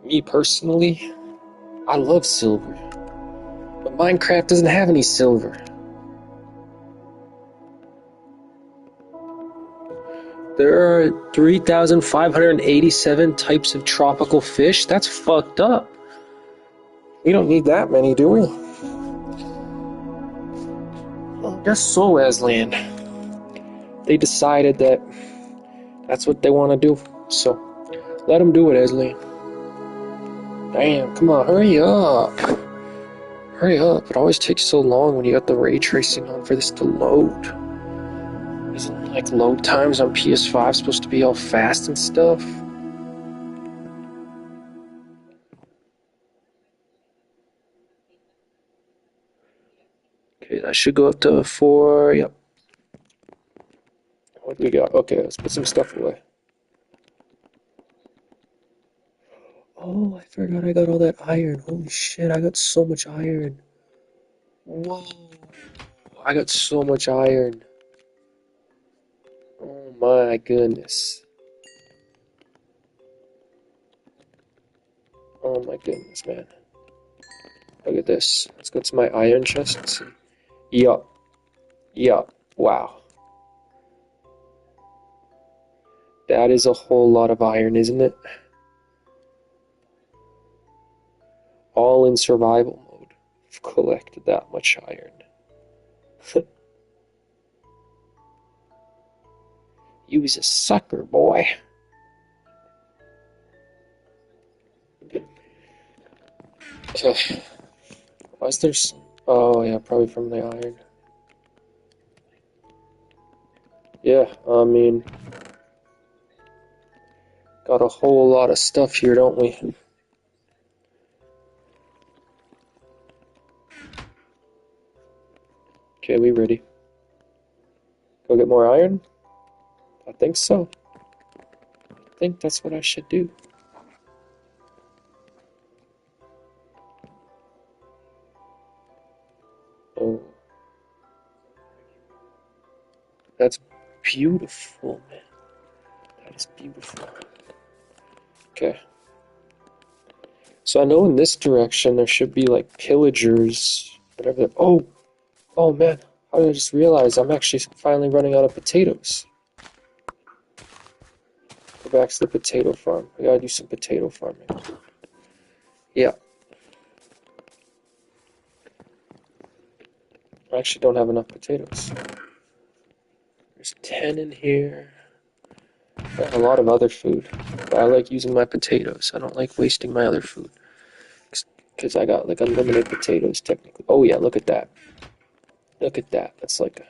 Me personally, I love silver, but Minecraft doesn't have any silver. There are 3,587 types of tropical fish. That's fucked up. We don't need that many, do we? Well, guess so, Aslan. They decided that that's what they want to do. So, let them do it, Aslan. Damn, come on, hurry up. Hurry up. It always takes so long when you got the ray tracing on for this to load. Isn't like load times on PS5 supposed to be all fast and stuff? Okay, that should go up to 4. Yep. What do we got? Okay, let's put some stuff away. Oh, I forgot I got all that iron. Holy shit, I got so much iron. Whoa. I got so much iron. Oh my goodness. Oh my goodness, man. Look at this. Let's go to my iron chest and see. Yup. Yup. Wow. That is a whole lot of iron, isn't it? All in survival mode. I've collected that much iron. You was a sucker, boy. Okay. Why is there some... Oh, yeah, probably from the iron. Yeah, I mean... Got a whole lot of stuff here, don't we? Okay, we ready. Go get more iron? I think so. I think that's what I should do. Oh. That's beautiful, man. That is beautiful. Okay. So I know in this direction there should be like pillagers, whatever. Oh, oh man. How did I just realize I'm actually finally running out of potatoes? Go back to the potato farm. I gotta do some potato farming. Yeah. I actually don't have enough potatoes. There's 10 in here. I have a lot of other food, but I like using my potatoes. I don't like wasting my other food. Because I got like unlimited potatoes technically. Oh yeah, look at that. Look at that. That's like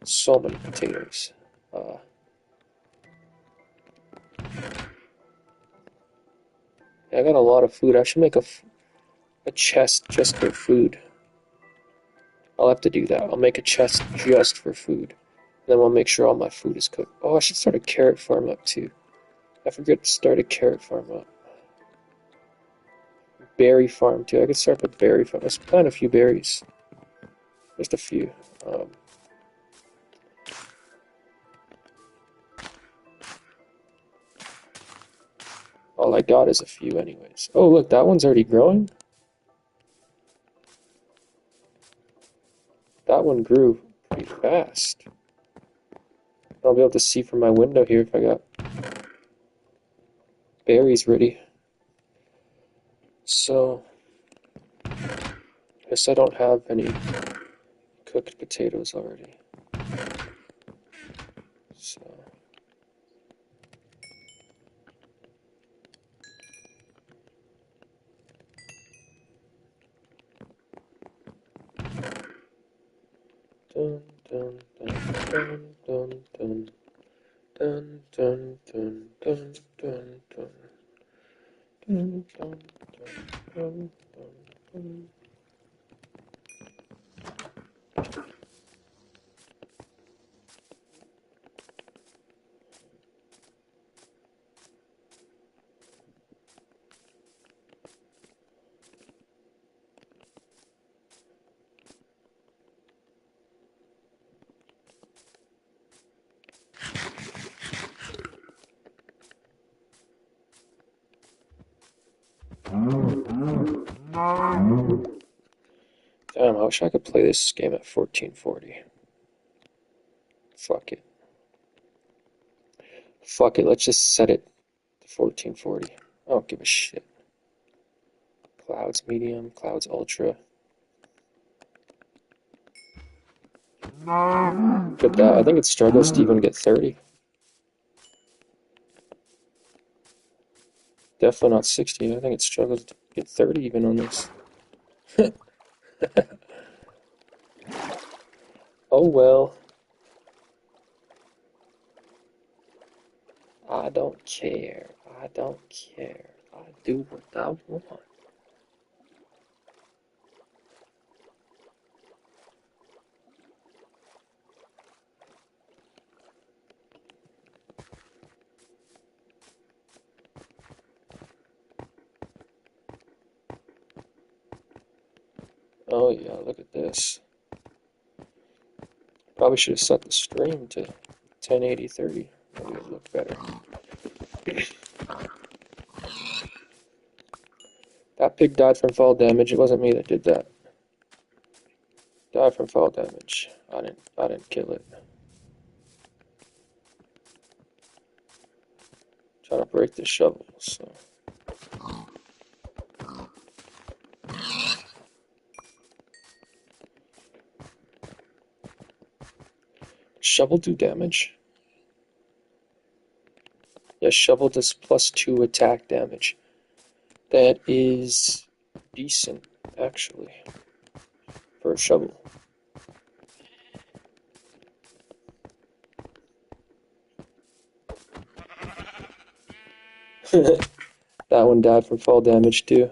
so many potatoes. Uh, I got a lot of food. I should make a chest just for food. I'll have to do that. I'll make a chest just for food. Then we'll make sure all my food is cooked. Oh, I should start a carrot farm up too. I forget to start a carrot farm up. Berry farm too. I could start with berry farm. Let's plant a few berries. Just a few. All I got is a few anyways. Oh look, that one's already growing. That one grew pretty fast. I'll be able to see from my window here if I got berries ready. So, I guess I don't have any cooked potatoes already. So, dun dun dun dun dun dun dun dun dun dun dun dun dun dun dun dun. Damn, I wish I could play this game at 1440. Fuck it. Fuck it, let's just set it to 1440. I don't give a shit. Clouds medium, clouds ultra. But that, I think it struggles to even get 30. Definitely not 60. I think it struggles to get 30 even on this. Oh well. I don't care. I don't care. I do what I want. Oh yeah, look at this. Probably should have set the stream to 1080-30. Maybe it would look better. That pig died from fall damage. It wasn't me that did that. Died from fall damage. I didn't kill it. Trying to break the shovel, so. Shovel do damage? Yeah, shovel does +2 attack damage. That is decent, actually, for a shovel. That one died from fall damage too.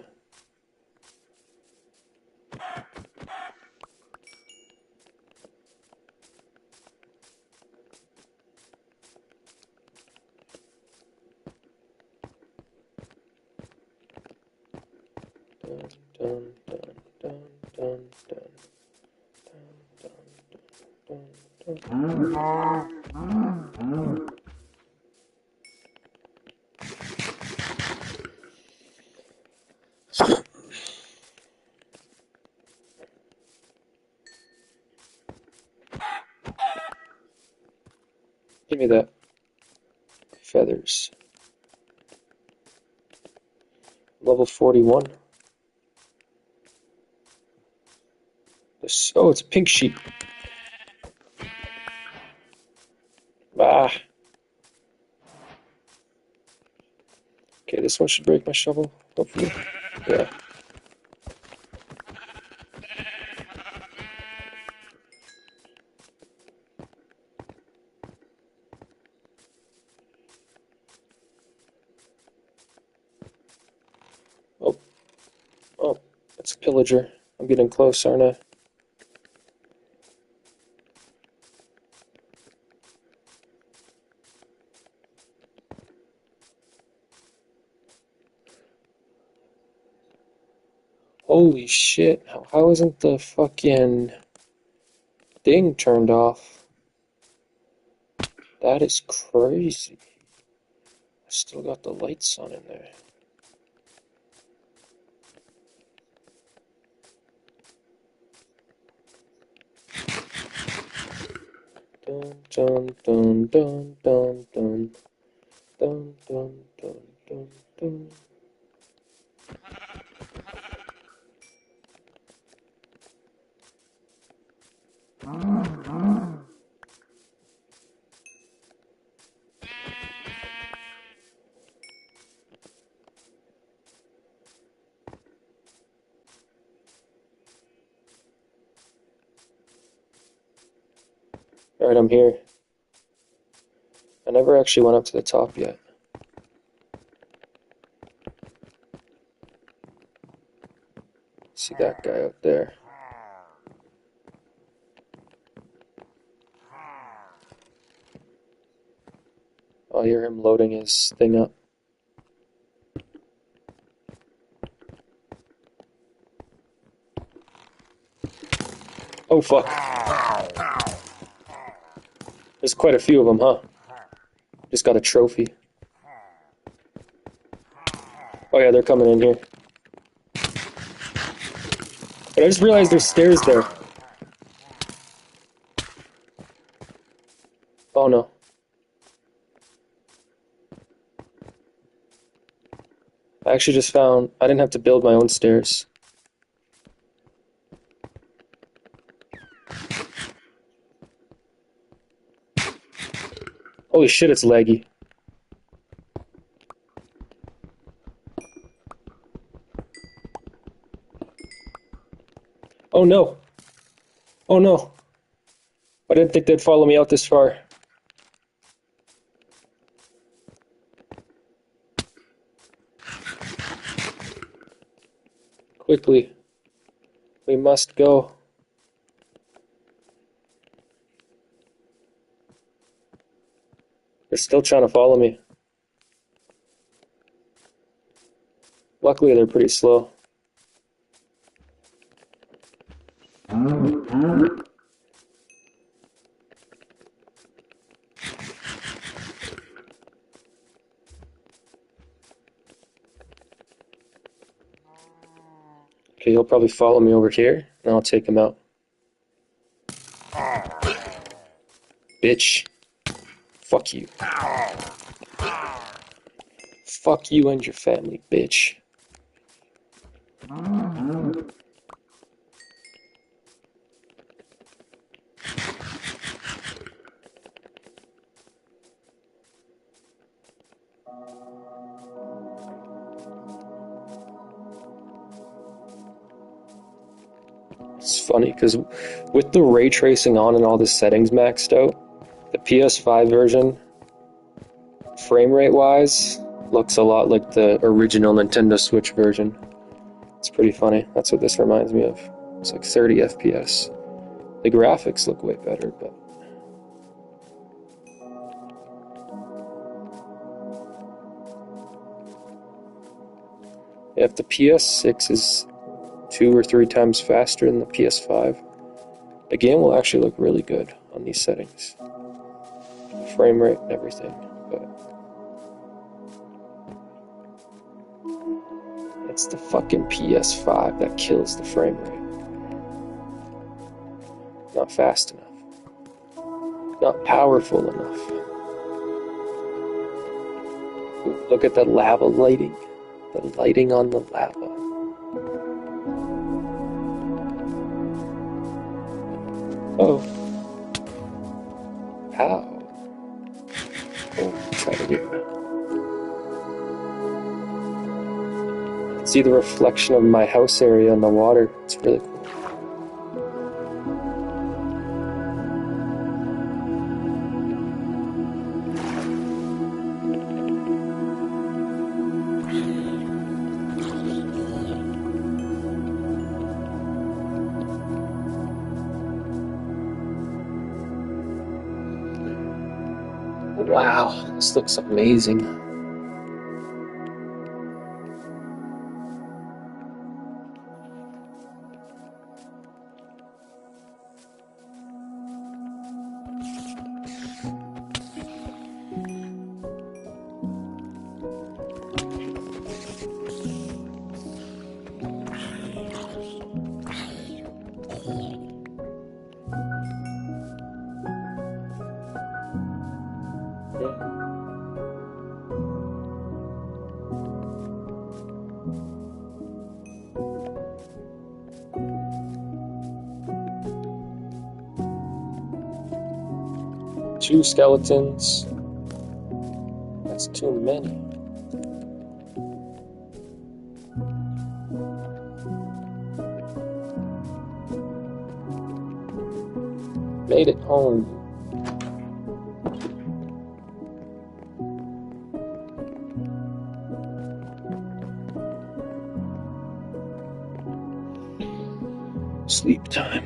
Dun, dun, dun, dun, dun, dun, dun, dun, dun. Give me that. Feathers. Level 41. Oh, it's a pink sheep. Ah. Okay, this one should break my shovel, hopefully. Yeah. Oh, oh, it's a pillager. I'm getting close, aren't I? Holy shit, how isn't the fucking thing turned off? That is crazy. I still got the lights on in there. Dun dun dun dun dun dun dun dun dun dun dun. Alright, I'm here. I never actually went up to the top yet. See that guy out there. I'll hear him loading his thing up. Oh fuck. There's quite a few of them, huh? Just got a trophy. Oh yeah, they're coming in here. But I just realized there's stairs there. Oh no. I actually just found I didn't have to build my own stairs. Holy shit, it's laggy. Oh no. Oh no. I didn't think they'd follow me out this far. Quickly. We must go. They're still trying to follow me. Luckily, they're pretty slow. Okay, he'll probably follow me over here, and I'll take him out. Bitch. Fuck you. Fuck you and your family, bitch. It's funny, because with the ray tracing on and all the settings maxed out, the PS5 version, frame rate wise, looks a lot like the original Nintendo Switch version. It's pretty funny. That's what this reminds me of. It's like 30 FPS. The graphics look way better, but... if the PS6 is 2 or 3 times faster than the PS5, the game will actually look really good on these settings. Frame rate and everything, but... it's the fucking PS5 that kills the frame rate. Not fast enough. Not powerful enough. Ooh, look at the lava lighting. The lighting on the lava. Oh. How? Oh, try to do it. See the reflection of my house area in the water. It's really cool. Wow, this looks amazing. Two skeletons. That's too many. Made it home. Sleep time.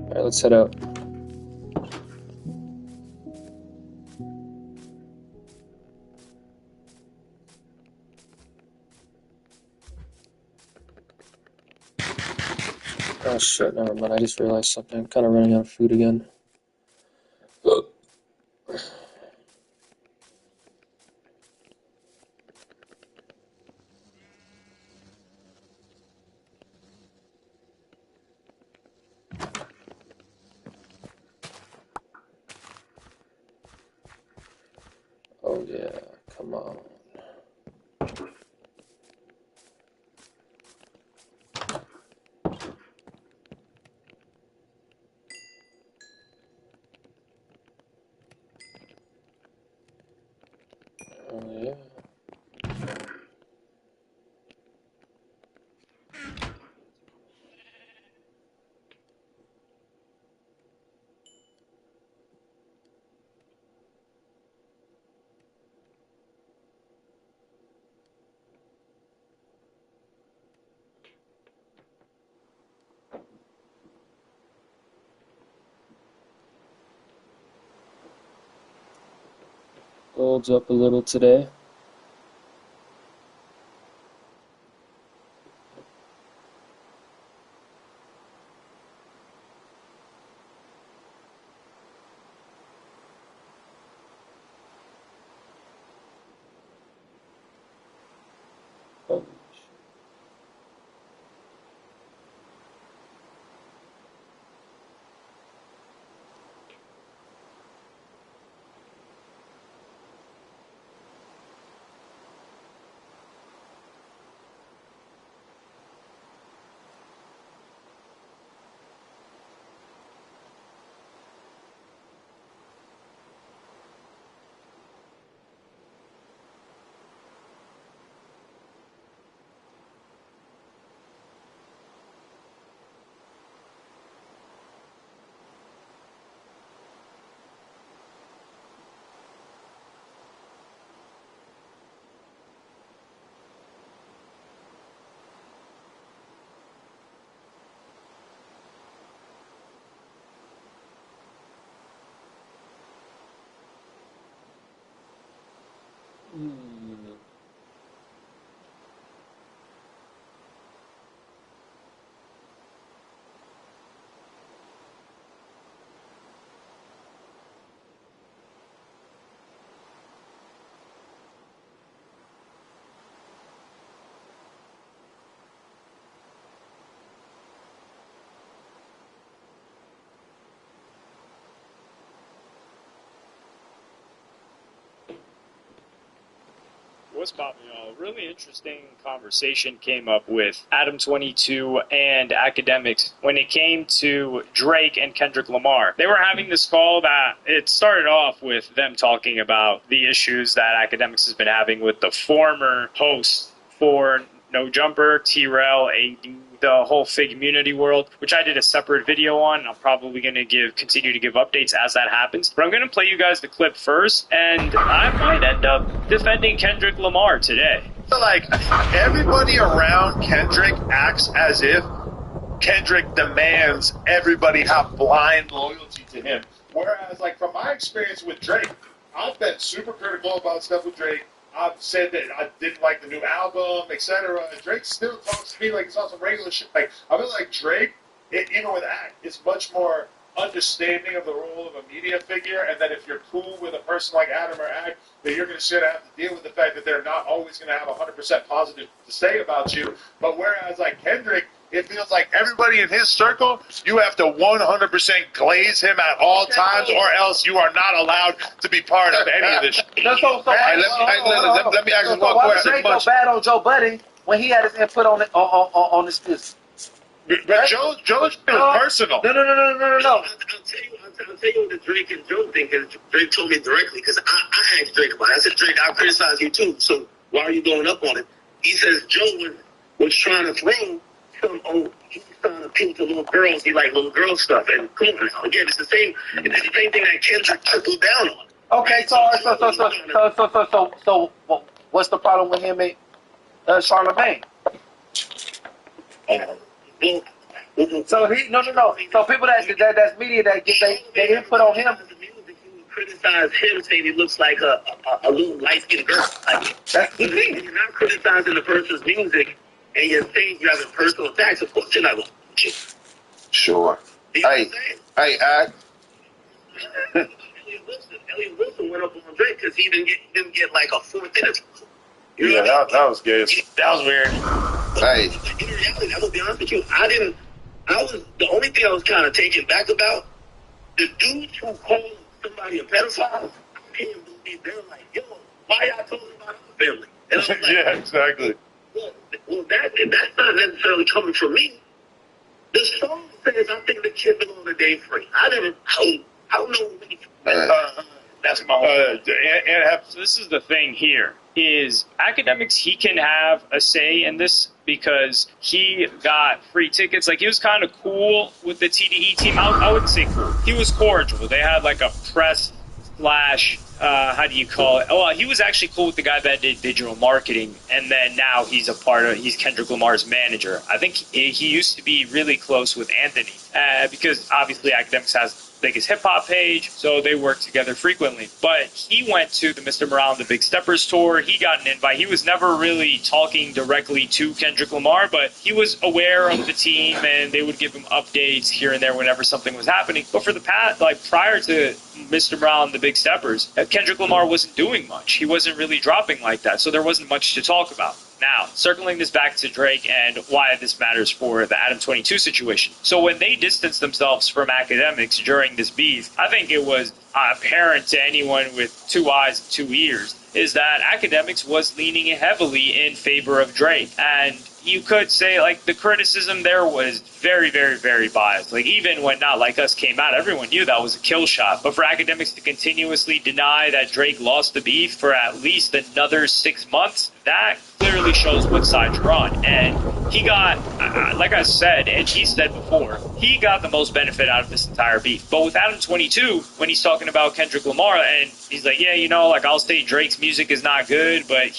Alright, let's head out. Oh shit, never mind. I just realized something. I'm kind of running out of food again. Oh yeah, come on. Oh yeah. Gold's up a little today. Oh, What's poppin', y'all? Really interesting conversation came up with Adam22 and academics when it came to Drake and Kendrick Lamar. They were having this call that it started off with them talking about the issues that academics has been having with the former host for No Jumper, T-Rel, AD, the whole Fig Immunity world, which I did a separate video on. I'm probably going to continue to give updates as that happens. But I'm going to play you guys the clip first, and I might end up defending Kendrick Lamar today. Like, everybody around Kendrick acts as if Kendrick demands everybody have blind loyalty to him. Whereas, like, from my experience with Drake, I've been super critical about stuff with Drake. I've said that I didn't like the new album, etc. Drake still talks to me like it's on some regular shit. Like, I feel like Drake, even with Act, is much more understanding of the role of a media figure, and that if you're cool with a person like Adam or Act, that you're going to shit have to deal with the fact that they're not always going to have 100% positive to say about you. But whereas, like, Kendrick, it feels like everybody in his circle, you have to 100% glaze him at all times, or else you are not allowed to be part of any of this. Let me ask you one why question. Drake go bad on Joe Budden when he had his input on this list? But Joe's personal. No. I'll tell you what the Drake and Joe thing is. Drake told me directly, because I asked Drake about it. I said, Drake, I'll criticize you too, so why are you blowing up on it? He says Joe was trying to throw some, he's trying to appeal to little girls. He like little girl stuff. And again, it's the same thing that Kendrick tripled down on. Okay, so what's the problem with him and Charlamagne? So he no. So people that's media that get they input on him. Criticize him, saying he looks like a little light-skinned girl. Like, that's the thing. You're not criticizing the person's music, and you're saying you have a personal attacks. Of course, you're not going to. Sure. You know what Hey, I'm saying? hey, Elliot Wilson went up on Drake because he didn't get like a fourth interview. You know yeah, what I mean? that was gay. That was weird. Hey, But in reality, I'm gonna be honest with you. I was the only thing I was kind of taken back about the dudes who call somebody a pedophile. I can't believe they're like, yo, why y'all talking about our family? And I was like, yeah, exactly. well, that's not necessarily coming from me. The song says, I think the kid belong to Dave Free. I don't know. That's my whole So this is the thing here, is Academics, he can have a say in this because he got free tickets. Like, he was kind of cool with the TDE team. I wouldn't say cool. He was cordial. They had like a press slash, how do you call it? Oh, well, he was actually cool with the guy that did digital marketing, and then now he's he's Kendrick Lamar's manager. I think he used to be really close with Anthony, because obviously Academics has biggest hip hop page, so they work together frequently. But he went to the Mr. Morale and the Big Steppers tour. He got an invite. He was never really talking directly to Kendrick Lamar, but he was aware of the team, and they would give him updates here and there whenever something was happening. But for the past, like prior to Mr. Morale and the Big Steppers, Kendrick Lamar wasn't doing much. He wasn't really dropping like that, so there wasn't much to talk about. Now, circling this back to Drake and why this matters for the Adam 22 situation. So when they distanced themselves from Academics during this beef, I think it was apparent to anyone with two eyes and two ears is that Academics was leaning heavily in favor of Drake. And you could say, like, the criticism there was very, very, very biased. Like, even when Not Like Us came out, everyone knew that was a kill shot. But for Academics to continuously deny that Drake lost the beef for at least another 6 months, that clearly shows what side you're on. And he got, like I said, and he said before, he got the most benefit out of this entire beef. But with Adam 22, when he's talking about Kendrick Lamar, and he's like, yeah, you know, like, I'll say Drake's music is not good, but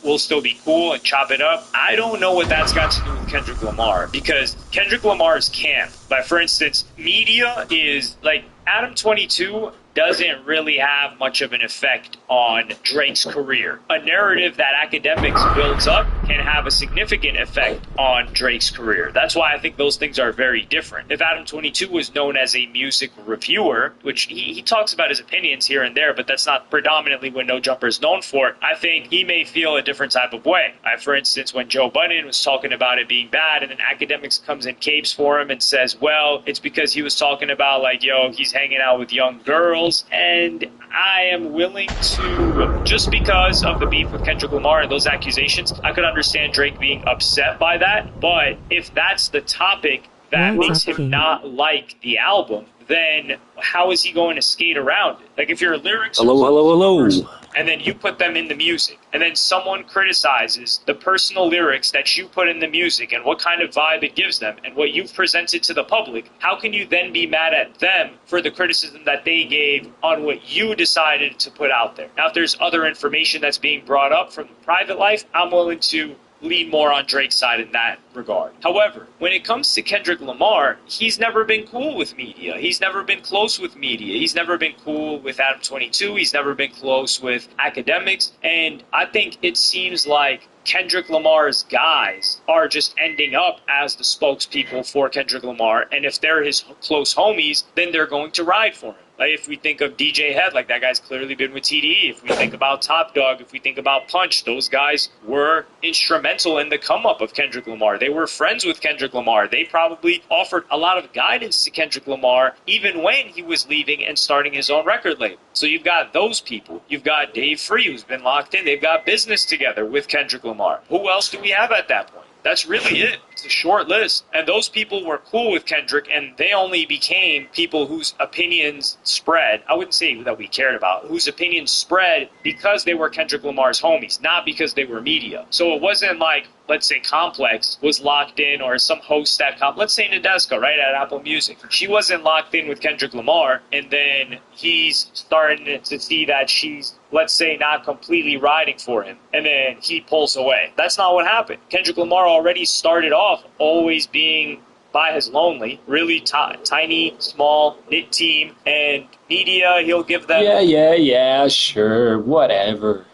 we'll still be cool and chop it up. I don't know what that's got to do with Kendrick Lamar, because Kendrick Lamar's camp, like, for instance, media is like, Adam 22 doesn't really have much of an effect on Drake's career. A narrative that Academics builds up can have a significant effect on Drake's career. That's why I think those things are very different. If Adam 22 was known as a music reviewer, which he talks about his opinions here and there, but that's not predominantly what No Jumper is known for, I think he may feel a different type of way. For instance, when Joe Budden was talking about it being bad, and then Academics comes and capes for him and says, well, it's because he was talking about, like, yo, he's hanging out with young girls. And I am willing to, just because of the beef with Kendrick Lamar and those accusations, I could understand Drake being upset by that. But if that's the topic that makes him not like the album, then how is he going to skate around it? Like, if your lyrics Hello. and then you put them in the music, and then someone criticizes the personal lyrics that you put in the music and what kind of vibe it gives them and what you've presented to the public, how can you then be mad at them for the criticism that they gave on what you decided to put out there? Now, if there's other information that's being brought up from private life, I'm willing to lean more on Drake's side in that regard. However, when it comes to Kendrick Lamar, he's never been cool with media. He's never been close with media. He's never been cool with Adam 22. He's never been close with Academics. And I think it seems like Kendrick Lamar's guys are just ending up as the spokespeople for Kendrick Lamar. And if they're his close homies, then they're going to ride for him. Like, if we think of DJ Head, like, that guy's clearly been with TDE. If we think about Top Dog, if we think about Punch, those guys were instrumental in the come-up of Kendrick Lamar. They were friends with Kendrick Lamar. They probably offered a lot of guidance to Kendrick Lamar even when he was leaving and starting his own record label. So you've got those people. You've got Dave Free, who's been locked in. They've got business together with Kendrick Lamar. Who else do we have at that point? That's really it. It's a short list. And those people were cool with Kendrick, and they only became people whose opinions spread. I wouldn't say that we cared about, whose opinions spread because they were Kendrick Lamar's homies, not because they were media. So it wasn't like, let's say, Complex was locked in, or some host at let's say Nadeska, right, at Apple Music. She wasn't locked in with Kendrick Lamar, and then he's starting to see that she's, let's say, not completely riding for him, and then he pulls away. That's not what happened. Kendrick Lamar already started off always being by his lonely, really tiny, small, knit team, and media, he'll give them... Yeah, sure, whatever.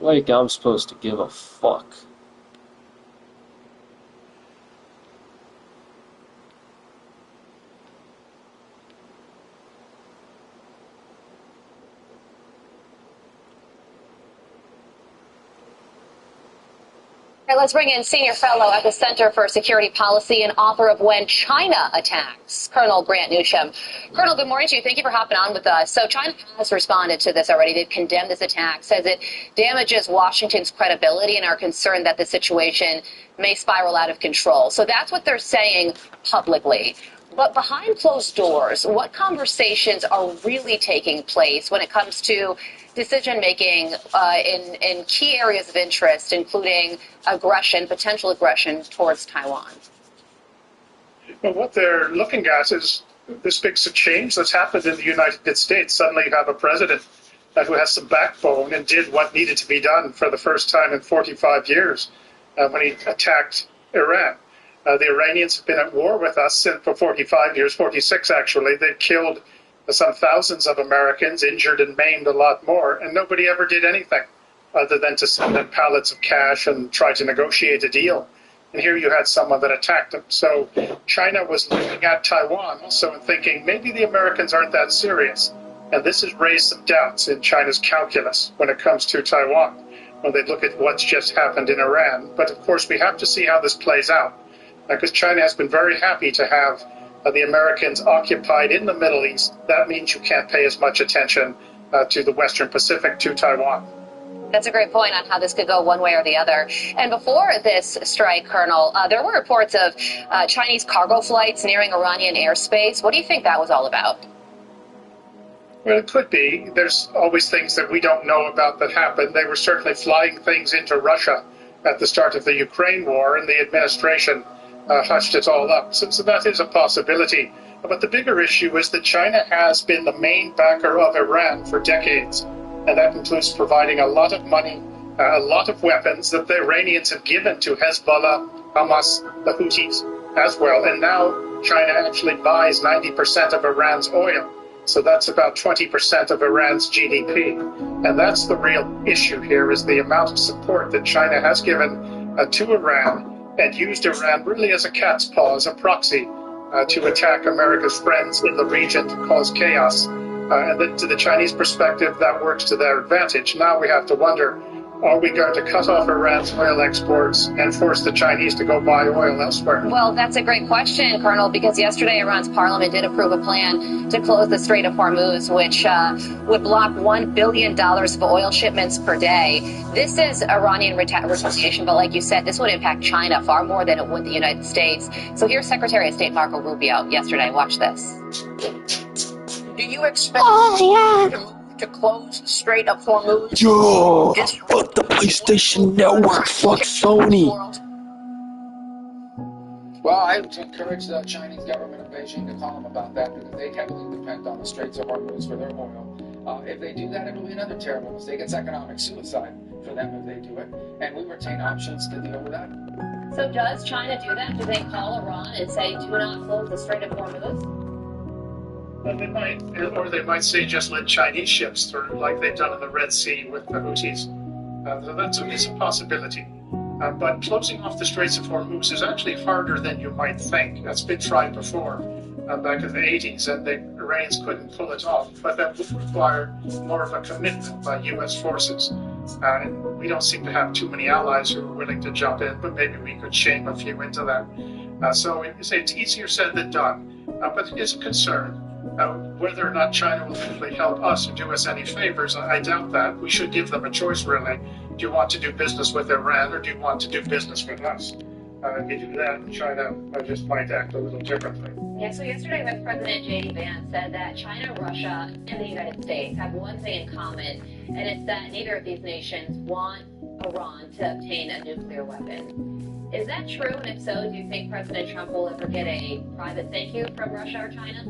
Like I'm supposed to give a fuck. All right, let's bring in senior fellow at the Center for Security Policy and author of When China Attacks, Colonel Grant Newsham. Colonel, good morning to you. Thank you for hopping on with us. So China has responded to this already. They've condemned this attack, says it damages Washington's credibility and are concerned that the situation may spiral out of control. So that's what they're saying publicly. But behind closed doors, what conversations are really taking place when it comes to decision-making in key areas of interest, including aggression, potential aggression towards Taiwan? Well, what they're looking at is this big change that's happened in the United States. Suddenly you have a president who has some backbone and did what needed to be done for the first time in 45 years when he attacked Iran. The Iranians have been at war with us for 45 years, 46 actually. They've killed some thousands of Americans, injured and maimed a lot more, and nobody ever did anything other than to send them pallets of cash and try to negotiate a deal. And here you had someone that attacked them. So China was looking at Taiwan also and thinking, maybe the Americans aren't that serious. And this has raised some doubts in China's calculus when it comes to Taiwan, when they look at what's just happened in Iran. But of course, we have to see how this plays out, because China has been very happy to have the Americans occupied in the Middle East. That means you can't pay as much attention to the Western Pacific, to Taiwan. That's a great point on how this could go one way or the other. And before this strike, Colonel, there were reports of Chinese cargo flights nearing Iranian airspace. What do you think that was all about? Well, it could be. There's always things that we don't know about that happened. They were certainly flying things into Russia at the start of the Ukraine war, and the administration hushed it all up. So that is a possibility. But the bigger issue is that China has been the main backer of Iran for decades. And that includes providing a lot of money, a lot of weapons that the Iranians have given to Hezbollah, Hamas, the Houthis as well. And now China actually buys 90% of Iran's oil. So that's about 20% of Iran's GDP. And that's the real issue here, is the amount of support that China has given to Iran, and used Iran really as a cat's paw, as a proxy to attack America's friends in the region, to cause chaos. And then to the Chinese perspective, that works to their advantage. Now we have to wonder, are we going to cut off Iran's oil exports and force the Chinese to go buy oil elsewhere? Well, that's a great question, Colonel, because yesterday Iran's parliament did approve a plan to close the Strait of Hormuz, which would block $1 billion of oil shipments per day. This is Iranian retaliation, but like you said, this would impact China far more than it would the United States. So here's Secretary of State Marco Rubio yesterday. Watch this. Do you expect to close the Strait of Hormuz? Yo, fuck the PlayStation Network, fuck Sony. Well, I would encourage the Chinese government of Beijing to call them about that, because they heavily depend on the Straits of Hormuz for their oil. If they do that, it will be another terrible mistake. It's economic suicide for them if they do it, and we retain options to deal with that. So does China do that? Do they call Iran and say, do not close the Strait of Hormuz? Well, they might, or they might say just let Chinese ships through, like they've done in the Red Sea with the Houthis. So that's a possibility. But closing off the Straits of Hormuz is actually harder than you might think. That's been tried before, back in the 80s, and the Iranians couldn't pull it off. But that would require more of a commitment by U.S. forces. And we don't seem to have too many allies who are willing to jump in, but maybe we could shame a few into that. So it's easier said than done, but it is a concern. Whether or not China will simply help us or do us any favors, I doubt that. We should give them a choice, really. Do you want to do business with Iran, or do you want to do business with us? If you do that, China just might act a little differently. Yeah, so yesterday Vice President J.D. Vance said that China, Russia, and the United States have one thing in common, and it's that neither of these nations want Iran to obtain a nuclear weapon. Is that true? And if so, do you think President Trump will ever get a private thank you from Russia or China?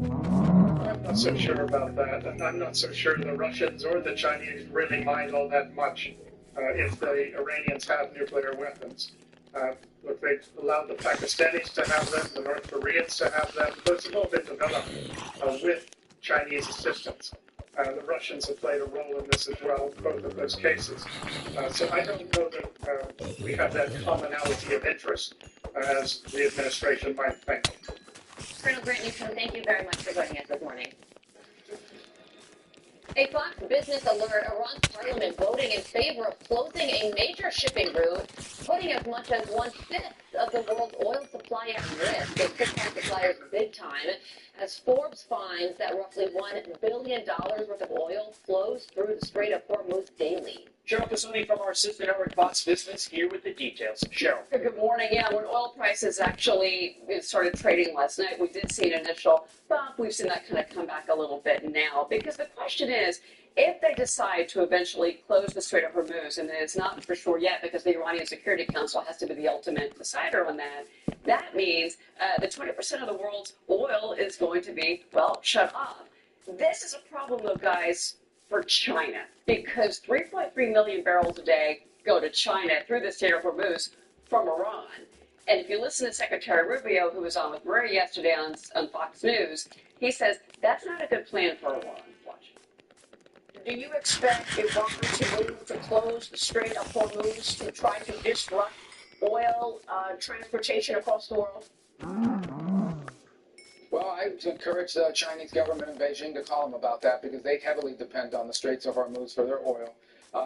I'm not so sure about that, and I'm not so sure the Russians or the Chinese really mind all that much if the Iranians have nuclear weapons. Look, they've allowed the Pakistanis to have them, the North Koreans to have them. Those have all been developed with Chinese assistance. The Russians have played a role in this as well, both of those cases. So I don't know that we have that commonality of interest as the administration might think. Colonel Grant Newsom, thank you very much for joining us this morning. A Fox Business alert, Iran's parliament voting in favor of closing a major shipping route, putting as much as 1/5 of the world's oil supply at risk. It could hurt suppliers big time, as Forbes finds that roughly $1 billion worth of oil flows through the Strait of Hormuz daily. Cheryl Casoni from our sister network Fox Business here with the details. Cheryl. Good morning. Yeah, when oil prices actually started trading last night, we did see an initial bump. We've seen that kind of come back a little bit now, because the question is, if they decide to eventually close the Strait of Hormuz, and it's not for sure yet because the Iranian Security Council has to be the ultimate decider on that, that means that 20% of the world's oil is going to be, well, shut off. This is a problem, though, guys, for China, because 3.3 million barrels a day go to China through the Strait of Hormuz from Iran. And if you listen to Secretary Rubio, who was on with Maria yesterday on Fox News, he says that's not a good plan for Iran. Watch. Do you expect Iran to move to close the Strait of Hormuz to try to disrupt oil transportation across the world? Well, I would encourage the Chinese government in Beijing to call them about that, because they heavily depend on the Straits of Hormuz for their oil.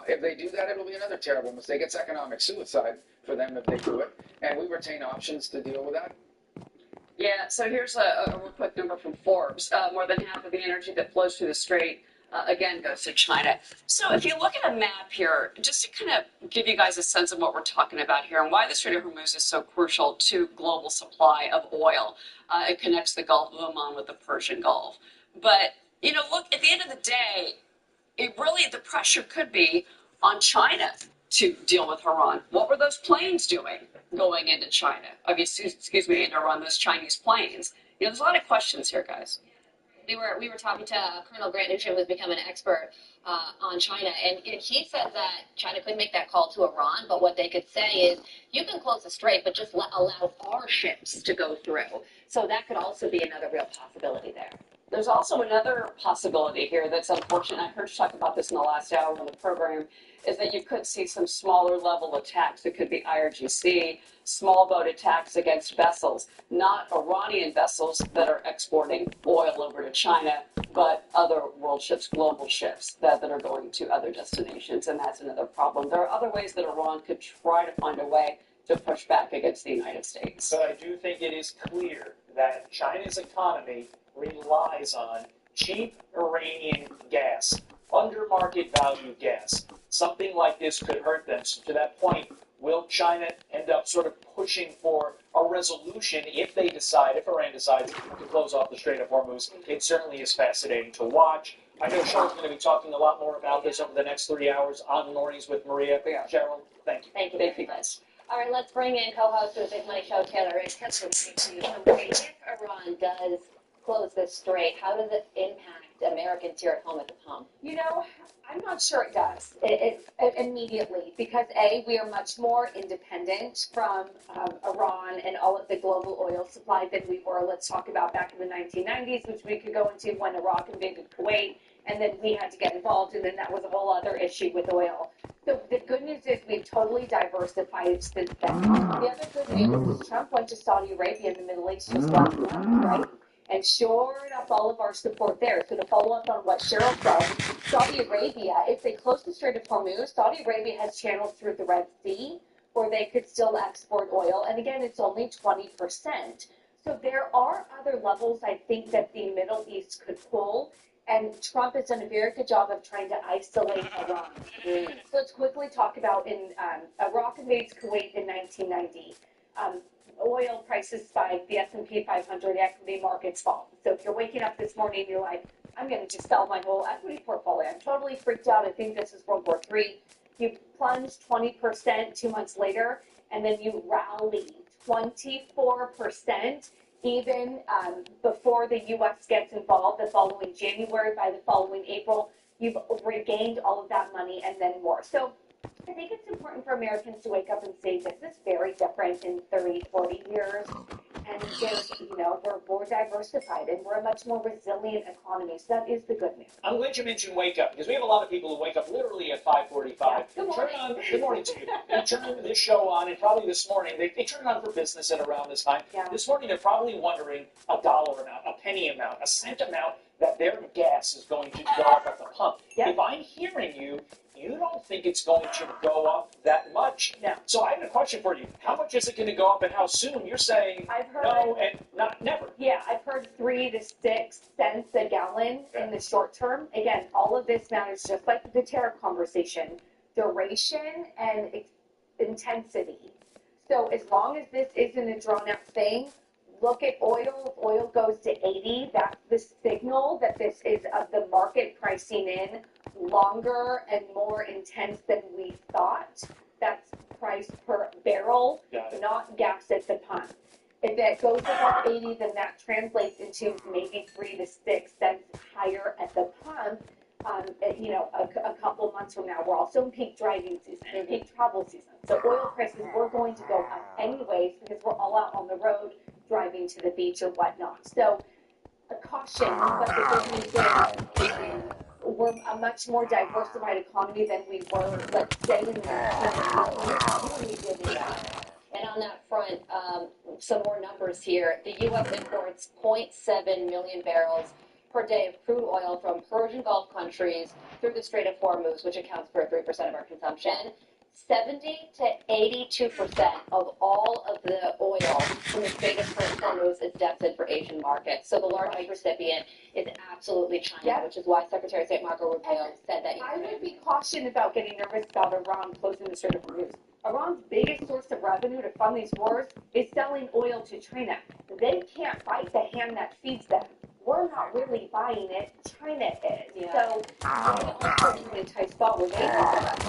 If they do that, it'll be another terrible mistake. It's economic suicide for them if they do it, and we retain options to deal with that. Yeah, so here's a real quick number from Forbes. More than half of the energy that flows through the strait, again, goes to China. So if you look at a map here, just to kind of give you guys a sense of what we're talking about here and why the Strait of Hormuz is so crucial to global supply of oil. It connects the Gulf of Oman with the Persian Gulf. But, you know, look, at the end of the day, the pressure could be on China to deal with Iran. What were those planes doing going into China? I mean, excuse me, into Iran, those Chinese planes. You know, there's a lot of questions here, guys. We were talking to Colonel Grant Newsom, who's become an expert on China, and he said that China could make that call to Iran, but what they could say is, you can close the strait, but just allow our ships to go through. So that could also be another real possibility there. There's also another possibility here that's unfortunate. I heard you talk about this in the last hour of the program, is that you could see some smaller level attacks. It could be IRGC, small boat attacks against vessels, not Iranian vessels that are exporting oil over to China, but other world ships, global ships that are going to other destinations, and that's another problem. There are other ways that Iran could try to find a way to push back against the United States. But I do think it is clear that China's economy relies on cheap Iranian gas, under market value gas. Something like this could hurt them. So to that point, will China end up sort of pushing for a resolution if Iran decides to close off the Strait of Hormuz? It certainly is fascinating to watch. I know Cheryl's going to be talking a lot more about this over the next 3 hours on Mornings with Maria. Cheryl, thank you. Thank you, guys. All right, let's bring in co-host of the Big Money Show, Taylor Riggs. If Iran does close this strait, how does it impact Americans here at home at the pump? You know, I'm not sure it does it immediately, because we are much more independent from Iran and all of the global oil supply than we were, let's talk about back in the 1990s, which we could go into when Iraq invaded Kuwait, and then we had to get involved, and then that was a whole other issue with oil. So the good news is we've totally diversified since then. The other good news is Trump went to Saudi Arabia in the Middle East just last month, right? And shored up all of our support there. So to follow up on what Cheryl said, Saudi Arabia, if they close the Strait of Hormuz, Saudi Arabia has channels through the Red Sea where they could still export oil. And again, it's only 20%. So there are other levels I think that the Middle East could pull. And Trump has done a very good job of trying to isolate Iran. So let's quickly talk about Iraq invades Kuwait in 1990. Oil prices spike, the S&P 500 equity markets fall. So if you're waking up this morning and you're like, I'm going to just sell my whole equity portfolio, I'm totally freaked out, I think this is World War III. You plunge 20% 2 months later, and then you rally 24% even before the U.S. gets involved the following January. By the following April, you've regained all of that money and then more. So I think it's important for Americans to wake up and say this is very different in 30, 40 years. And there's, we're more diversified and we're a much more resilient economy. So that is the good news. I'm glad you mentioned wake up because we have a lot of people who wake up literally at 5:45. Yeah. Good morning. Good morning to you. They turn this show on, and probably this morning they turn it on for business at around this time. Yeah. This morning they're probably wondering a dollar amount, a penny amount, a cent amount that their gas is going to go up at the pump. Yeah. If I'm hearing you, you don't think it's going to go up that much. No. So I have a question for you. How much is it going to go up and how soon? You're saying I've heard, no and not never. Yeah, I've heard 3 to 6 cents a gallon in the short term. Again, all of this matters just like the tariff conversation, duration and intensity. So as long as this isn't a drawn out thing, look at oil. If oil goes to 80, that's the signal that this is the market pricing in longer and more intense than we thought. That's price per barrel, not gas at the pump. If it goes above 80, then that translates into maybe 3 to 6 cents higher at the pump. A couple months from now, we're also in peak driving season and peak travel season. So oil prices were going to go up anyways because we're all out on the road driving to the beach or whatnot. So a caution, but the good news is we're a much more diversified economy than we were, let's say, in the 2020. And on that front, some more numbers here. The U.S. imports 0.7 million barrels per day of crude oil from Persian Gulf countries through the Strait of Hormuz, which accounts for 3% of our consumption. 70 to 82% of all of the oil from the Strait of Hormuz is destined for Asian markets. So the largest recipient is absolutely China, which is why Secretary of State Marco Rubio said that. I would be cautioned about getting nervous about Iran closing the Strait of Hormuz. Iran's biggest source of revenue to fund these wars is selling oil to China. They can't fight the hand that feeds them. We're not really buying it. China is. Yeah. So we're also in a tight spot where they need the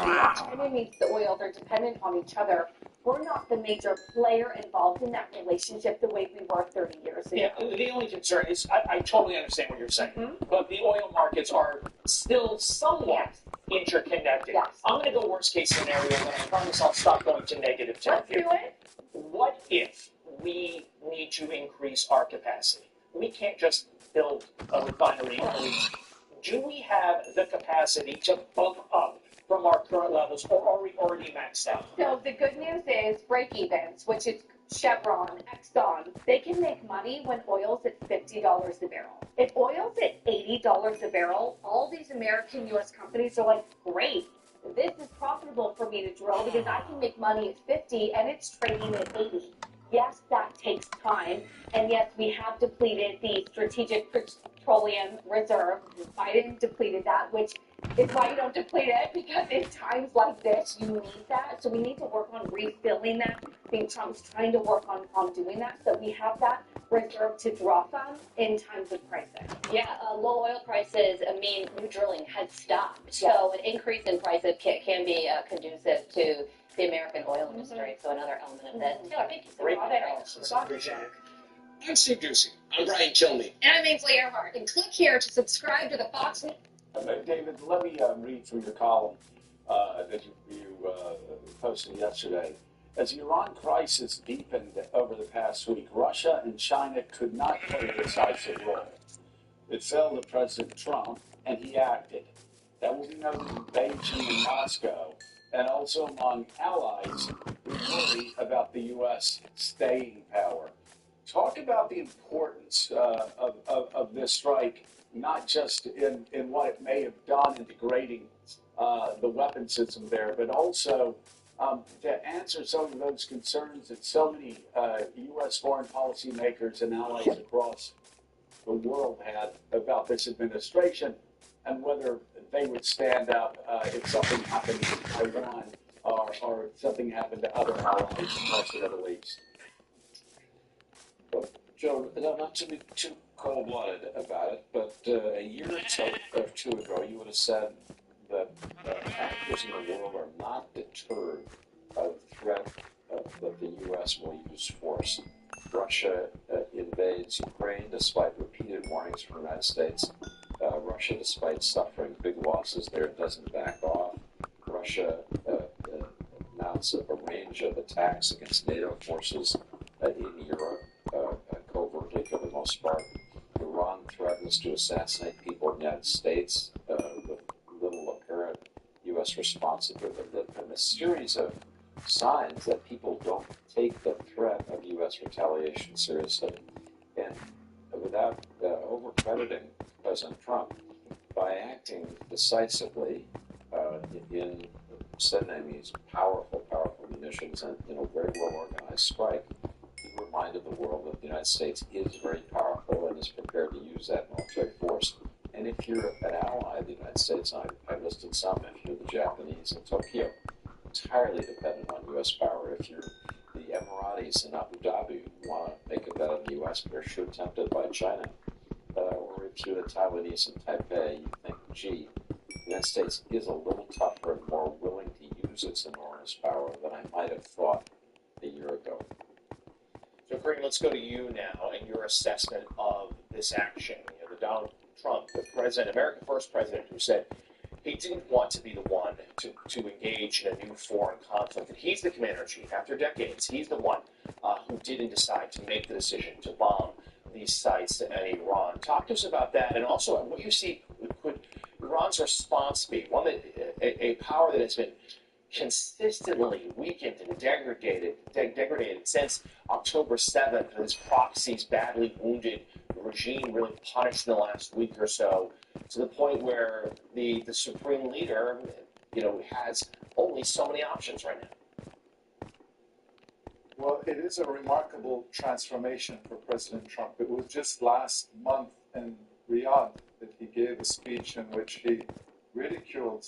revenue. China needs the oil. They're dependent on each other. We're not the major player involved in that relationship the way we were 30 years ago. Yeah, the only concern is I totally understand what you're saying, but the oil markets are still somewhat interconnected. Yes. I'm going to go worst case scenario, and I promise I'll stop going to negative territory. Let's do it. What if we need to increase our capacity? We can't just build a refinery. Do we have the capacity to bump up from our current levels, or are we already maxed out? So the good news is break-evens, which is Chevron, Exxon, they can make money when oil's at $50 a barrel. If oil's at $80 a barrel, all these American U.S. companies are like, great, this is profitable for me to drill because I can make money at 50 and it's trading at 80. Yes, that takes time, and yes, we have depleted the strategic petroleum reserve. Biden depleted that, which is why you don't deplete it, because in times like this, you need that. So we need to work on refilling that. I think Trump's trying to work on doing that, so we have that reserve to draw from in times of crisis. Yeah, low oil prices mean new drilling has stopped. Yeah. So an increase in prices can be conducive to the American oil industry. So another element of this. Taylor, thank you so Great much. analysis. I appreciate it. I'm Steve Ducey. I'm Brian Kilmeade. And I'm Ainsley Earhart. And click here to subscribe to the Fox News. David, let me read through your column that you posted yesterday. As the Iran crisis deepened over the past week, Russia and China could not play a decisive role. It fell to President Trump, and he acted. That will be noted in Beijing and Moscow, and also among allies who worry about the U.S. staying power. Talk about the importance of this strike, not just in what it may have done in degrading the weapon system there, but also to answer some of those concerns that so many U.S. foreign policy makers and allies across the world had about this administration and whether they would stand up if something happened in Taiwan or something happened to other allies across the Middle East. Joe, not to be too cold-blooded about it, but a year or two ago, you would have said that actors in the world are not deterred by the threat that the U.S. will use force. Russia invades Ukraine despite repeated warnings from the United States. Russia, despite suffering big losses there, doesn't back off. Russia mounts a range of attacks against NATO forces in Europe. most part. Iran threatens to assassinate people in the United States with little apparent U.S. responsibility. And a series of signs that people don't take the threat of U.S. retaliation seriously. And without over-crediting President Trump, by acting decisively in sending these powerful munitions and very well-organized strike, he reminded the world that the United States is very powerful and is prepared to use that military force. And if you're an ally of the United States, and I listed some, if you're the Japanese in Tokyo, entirely dependent on U.S. power. If you're the Emiratis in Abu Dhabi, who want to make a bet on the U.S., but are sure tempted by China, or if you're the Taiwanese in Taipei, you think, gee, the United States is a little tougher and more willing to use its enormous power than I might have thought a year ago. So, Kareem, let's go to you now and your assessment of this action. The Donald Trump, the president, America's first president, who said he didn't want to be the one to engage in a new foreign conflict. And he's the commander-in-chief. After decades, he's the one who didn't decide to make the decision to bomb these sites in Iran. Talk to us about that, and also what you see could Iran's response be? One that a power that has been consistently weakened and degraded since October 7th, and its proxies badly wounded the regime, really punished in the last week or so, to the point where the supreme leader, has only so many options right now. Well, it is a remarkable transformation for President Trump. It was just last month in Riyadh that he gave a speech in which he ridiculed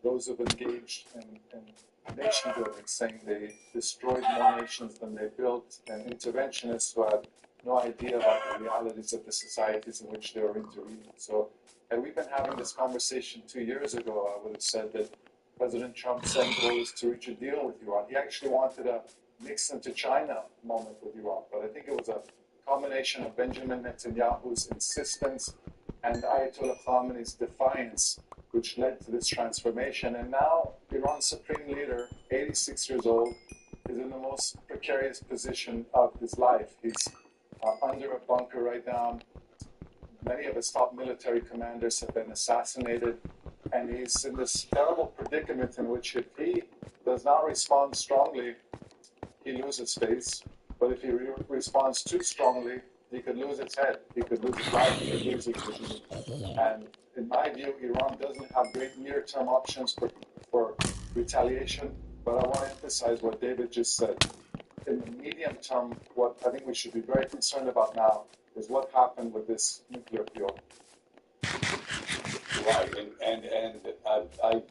those who've engaged in nation building, saying they destroyed more nations than they built, and interventionists who had no idea about the realities of the societies in which they were intervening. So, had we been having this conversation 2 years ago, I would have said that President Trump's end goal is to reach a deal with Iran. He actually wanted a Nixon to China moment with Iran, but I think it was a combination of Benjamin Netanyahu's insistence and Ayatollah Khamenei's defiance which led to this transformation. And now Iran's supreme leader, 86 years old, is in the most precarious position of his life. He's under a bunker right now. Many of his top military commanders have been assassinated, and he's in this terrible predicament in which if he does not respond strongly, he loses face. But if he responds too strongly, he could lose his head, he could lose his life, he could lose his regime. And in my view, Iran doesn't have great near-term options for retaliation, but I want to emphasize what David just said. In the medium term, what I think we should be very concerned about now is what happened with this nuclear fuel. Right, and I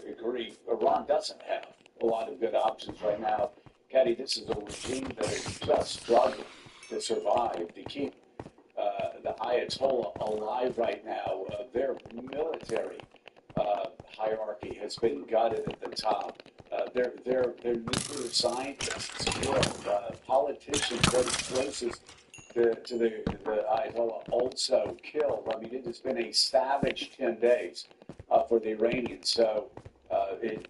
agree. Iran doesn't have a lot of good options right now. Caddy, this is a regime that is just struggling to survive, to keep the Ayatollah alive right now. Their military hierarchy has been gutted at the top. Their nuclear scientists killed. Politicians very closest to the Ayatollah also killed. I mean, it has been a savage 10 days for the Iranians. So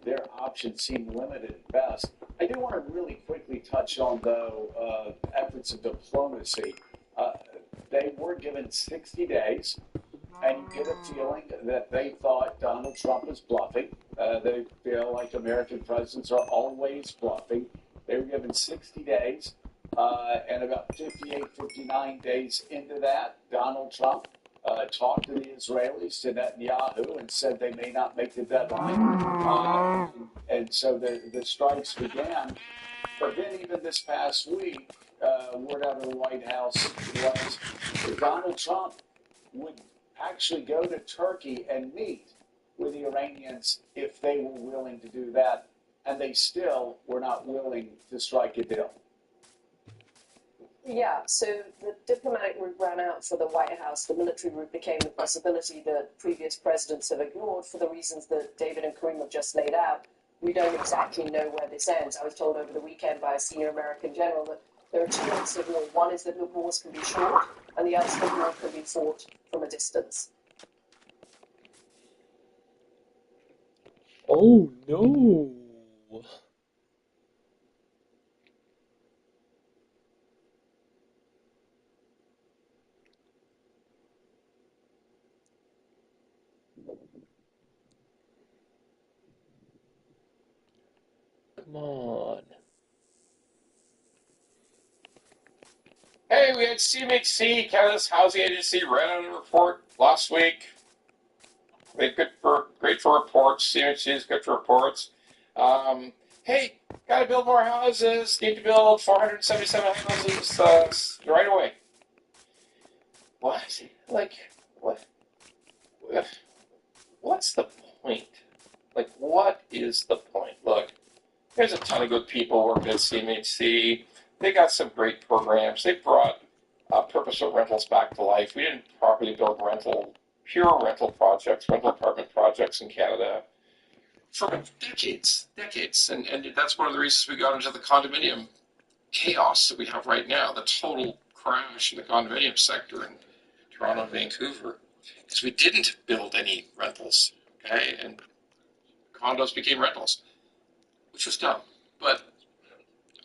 their options seem limited at best. I do want to really quickly touch on, though, efforts of diplomacy. They were given 60 days, and you get a feeling that they thought Donald Trump was bluffing. They feel like American presidents are always bluffing. They were given 60 days, and about 58, 59 days into that, Donald Trump talked to the Israelis, to Netanyahu, and said they may not make the deadline. And so the strikes began. But then even this past week, word out of the White House was that Donald Trump would actually go to Turkey and meet with the Iranians if they were willing to do that, and they still were not willing to strike a deal. Yeah, so the diplomatic route ran out for the White House. The military route became the possibility that previous presidents have ignored for the reasons that David and Kareem have just laid out. We don't exactly know where this ends. I was told over the weekend by a senior American general that there are two ends of war. One is that the wars can be short, and the other is that war can be fought from a distance. Oh no! Come on. Hey, we had CMHC, Canada's Housing Agency, ran out a report last week. They're great for reports. CMHC is good for reports. Hey, got to build more houses. Need to build 477 houses right away. What? Like, what? What's the point? Like, what is the point? Look, there's a ton of good people working at CMHC. They got some great programs. They brought purposeful rentals back to life. We didn't properly build pure rental projects, rental apartment projects in Canada for decades. And that's one of the reasons we got into the condominium chaos that we have right now, the total crash in the condominium sector in Toronto and Vancouver, because we didn't build any rentals, okay? And condos became rentals, which was dumb. But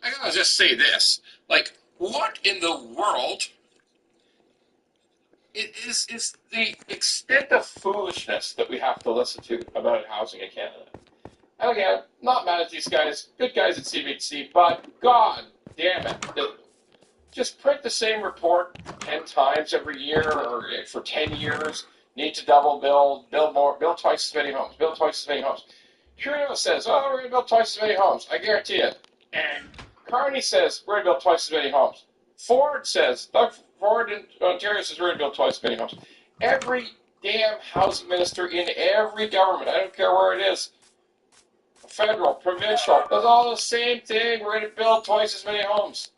I gotta just say this, like, what in the world is the extent of foolishness that we have to listen to about housing in Canada? And again, not mad at these guys, good guys at CBC, but god damn it, just print the same report 10 times every year or for 10 years, need to double build more, build twice as many homes, Trudeau says, oh, we're going to build twice as many homes, I guarantee it. And Carney says, we're going to build twice as many homes. Doug Ford in Ontario says, we're going to build twice as many homes. Every damn housing minister in every government, I don't care where it is, federal, provincial, does all the same thing, we're going to build twice as many homes.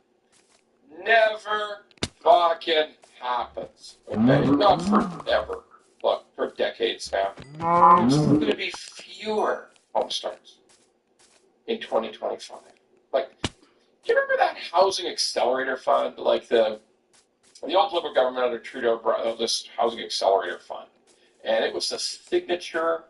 Never fucking happens. Okay? Not forever. Look, for decades now. There's going to be fewer home starts in 2025. Like, do you remember that housing accelerator fund? Like the old Liberal government under Trudeau brought this housing accelerator fund. And it was a signature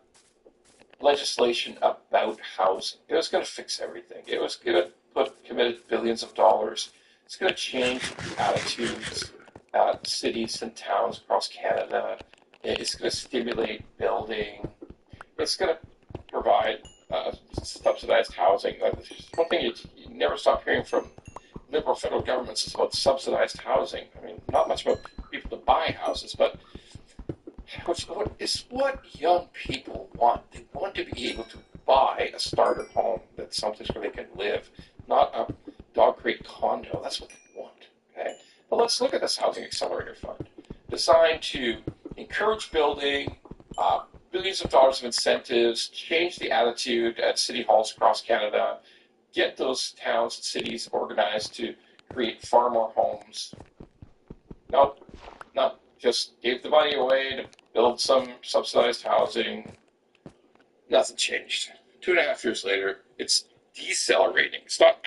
legislation about housing. It was going to fix everything. It was going to committed billions of dollars. It's going to change attitudes at cities and towns across Canada. It's going to stimulate building. It's going to provide subsidized housing. One thing you never stop hearing from Liberal federal governments is about subsidized housing. I mean, not much about people to buy houses, but what young people want. They want to be able to buy a starter home that's someplace where they can live, not a dog crate condo. That's what they want. Okay, but let's look at this housing accelerator fund, designed to encourage building, billions of dollars of incentives, change the attitude at city halls across Canada, get those towns and cities organized to create far more homes. Not just gave the money away to build some subsidized housing. Nothing changed. 2.5 years later, it's decelerating. It's not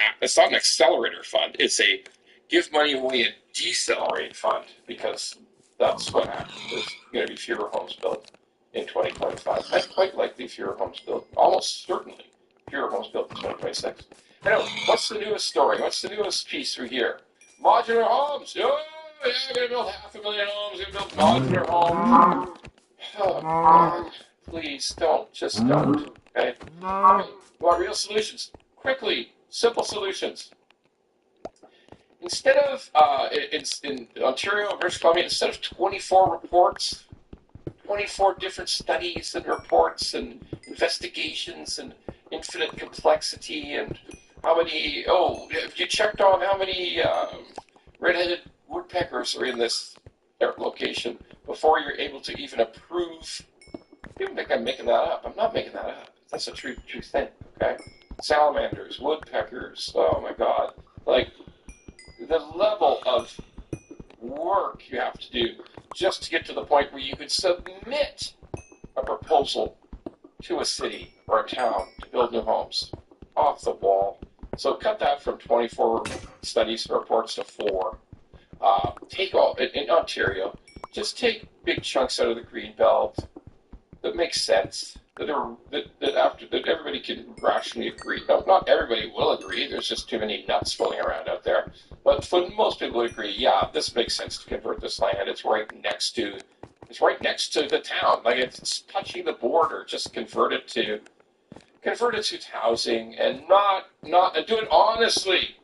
an accelerator fund. It's a give money away and decelerate fund, because that's what happens. There's going to be fewer homes built in 2025. And quite likely fewer homes built. Almost certainly fewer homes built in 2026. I know. What's the newest story? What's the newest piece we hear? Modular homes. Oh, yeah, we're going to build 500,000 homes. We're going to build modular homes. Oh, God. Please don't. Just don't. Okay? We want real solutions. Quickly. Simple solutions. Instead of, in Ontario and British Columbia, instead of 24 reports, 24 different studies and reports and investigations and infinite complexity and have you checked on how many red-headed woodpeckers are in this location before you're able to even approve? You don't think I'm making that up. I'm not making that up. That's a true thing, okay? Salamanders, woodpeckers, oh my God. Like, the level of work you have to do just to get to the point where you could submit a proposal to a city or a town to build new homes. Off the wall. So cut that from 24 studies and reports to 4. Take all, in Ontario, just take big chunks out of the green belt that makes sense, that everybody can rationally agree. No, not everybody will agree. There's just too many nuts floating around out there. But for most people would agree, yeah, this makes sense to convert this land. It's right next to the town. Like, it's touching the border. Just convert it to convert it to housing and not and do it honestly.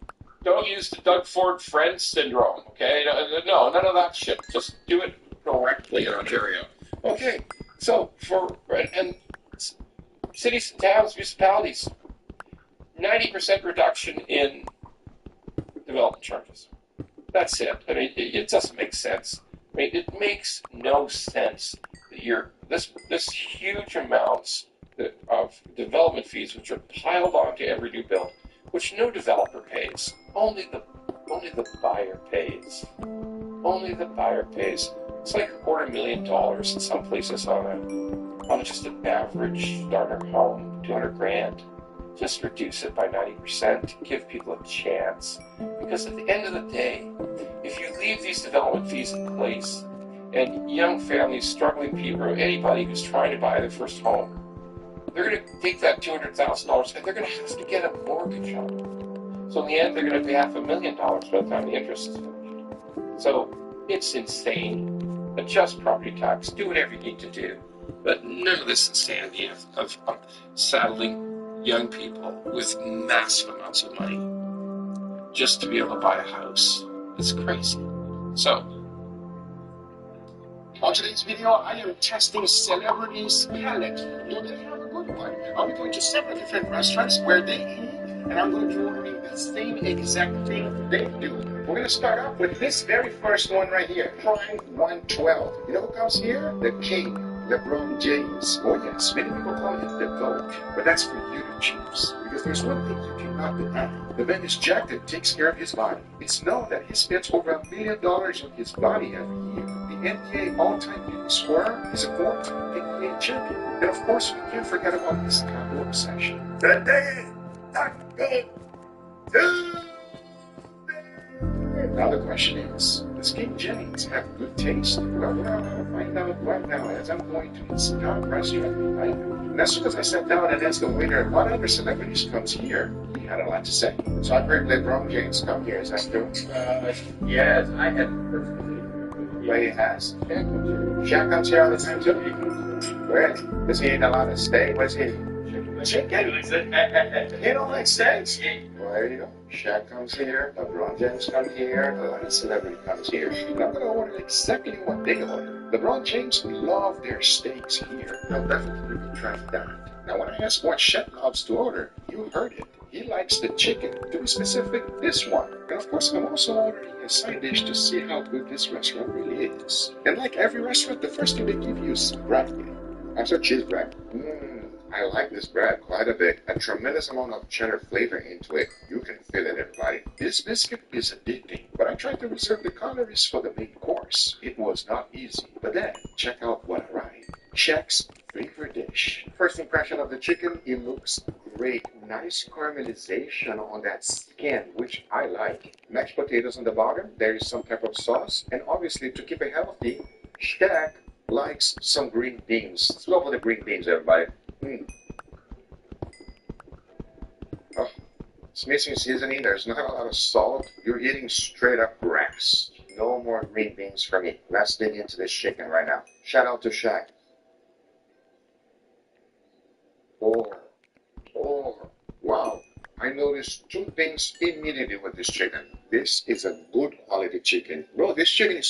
Don't use the Doug Ford friend syndrome, okay? No, none of that shit. Just do it correctly in Ontario. Okay, so and cities and towns, municipalities, 90% reduction in development charges. That's it. I mean, it doesn't make sense. I mean, it makes no sense that you're this huge amounts of development fees, which are piled onto every new build, which no developer pays. Only the buyer pays. Only the buyer pays. It's like $250,000 in some places on just an average starter home, $200,000. Just reduce it by 90%. Give people a chance. Because at the end of the day, if you leave these development fees in place, and young families, struggling people, or anybody who's trying to buy their first home, they're going to take that $200,000 and they're going to have to get a mortgage on it. So in the end, they're going to pay $500,000 by the time the interest is finished. So it's insane. Adjust property tax. Do whatever you need to do. But none of this insanity of saddling young people with massive amounts of money just to be able to buy a house. It's crazy. So, on today's video, I am testing celebrities' palate. Do they have a good one? I'll be going to several different restaurants where they eat, and I'm going to be ordering the same exact thing they do. We're going to start off with this very first one right here, Prime 112. You know who comes here? The King, LeBron James. Oh yes, many people call him the GOAT, but that's for you to choose. Because there's one thing you cannot deny. The man is jacked and takes care of his body. It's known that he spends over $1 million on his body every year. The NBA all-time leading scorer is a four-time NBA champion. And of course, we can't forget about his taco obsession. Today is Taco Tuesday! Now the question is, does King Jennings have good taste? Well, we're going to find out right now as I'm going to his top restaurant tonight. And as soon as I sat down and asked the waiter what other celebrities comes here, he had a lot to say. So I've heard LeBron James come here. Is that true? Yes, I had personally. But he has. Shaq comes here all the time too. Really? Does he eat a lot of steak? What does he eat? Chicken. You don't like steaks? Well, there you go. Shaq comes here, LeBron James comes here, a lot of celebrity comes here. And I'm going to order exactly what they order. LeBron James love their steaks here. They'll definitely be trying that. Now, when I asked what Shaq loves to order, you heard it. He likes the chicken, to be specific, this one. And of course, I'm also ordering a side dish to see how good this restaurant really is. And like every restaurant, the first thing they give you is bread. I'm sorry, cheese bread. I like this bread quite a bit. A tremendous amount of cheddar flavor into it. You can feel it, everybody. This biscuit is addicting, but I tried to reserve the calories for the main course. It was not easy. But then, check out what arrived. Shaq's favorite dish. First impression of the chicken, it looks great. Nice caramelization on that skin, which I like. Mashed potatoes on the bottom. There is some type of sauce. And obviously, to keep it healthy, Shaq likes some green beans. Let's go for the green beans, everybody. Oh, it's missing seasoning. There's not a lot of salt. You're eating straight up grass. No more green beans for me. Let's dig into this chicken right now. Shout out to Shaq. Oh, wow. I noticed two things immediately with this chicken. This is a good quality chicken. Bro, this chicken is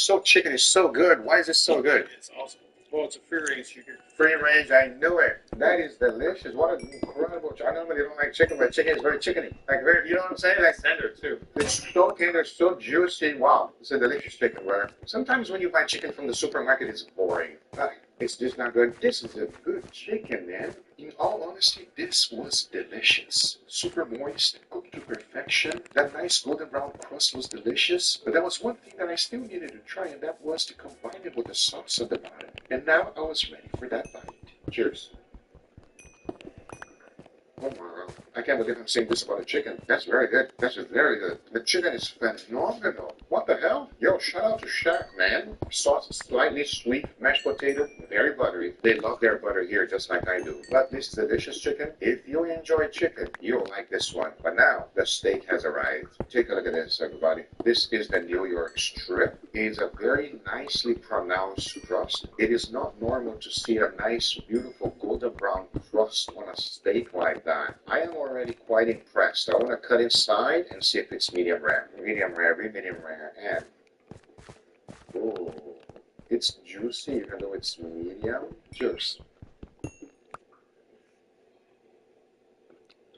so good. Why is it so good? It's awesome. Well, it's a free-range chicken. Free range, I knew it. That is delicious. What an incredible. I normally don't like chicken, but chicken is very chickeny. Like very, you know what I'm saying? Like Tender too. it's so tender, so juicy. Wow, it's a delicious chicken, brother. Sometimes when you buy chicken from the supermarket, it's boring. It's just not good. This is a good chicken, man. In all honesty, this was delicious. Super moist, cooked to perfection. That nice golden brown crust was delicious. But there was one thing that I still needed to try, and that was to combine it with the sauce at the bottom. And now I was ready for that bite. Cheers. Oh my God. I can't believe I'm saying this about a chicken. That's very good. That's very good. The chicken is phenomenal. What the hell? Yo, shout out to Shaq, man. Sauce is slightly sweet. Mashed potato, very buttery. They love their butter here just like I do. But this delicious chicken, if you enjoy chicken, you'll like this one. But now, the steak has arrived. Take a look at this, everybody. This is the New York strip. It is a very nicely pronounced crust. It is not normal to see a nice, beautiful golden brown crust crust on a steak like that. I am already quite impressed. I want to cut inside and see if it's medium rare. Medium rare, medium rare, and ooh, it's juicy even though it's medium. Cheers.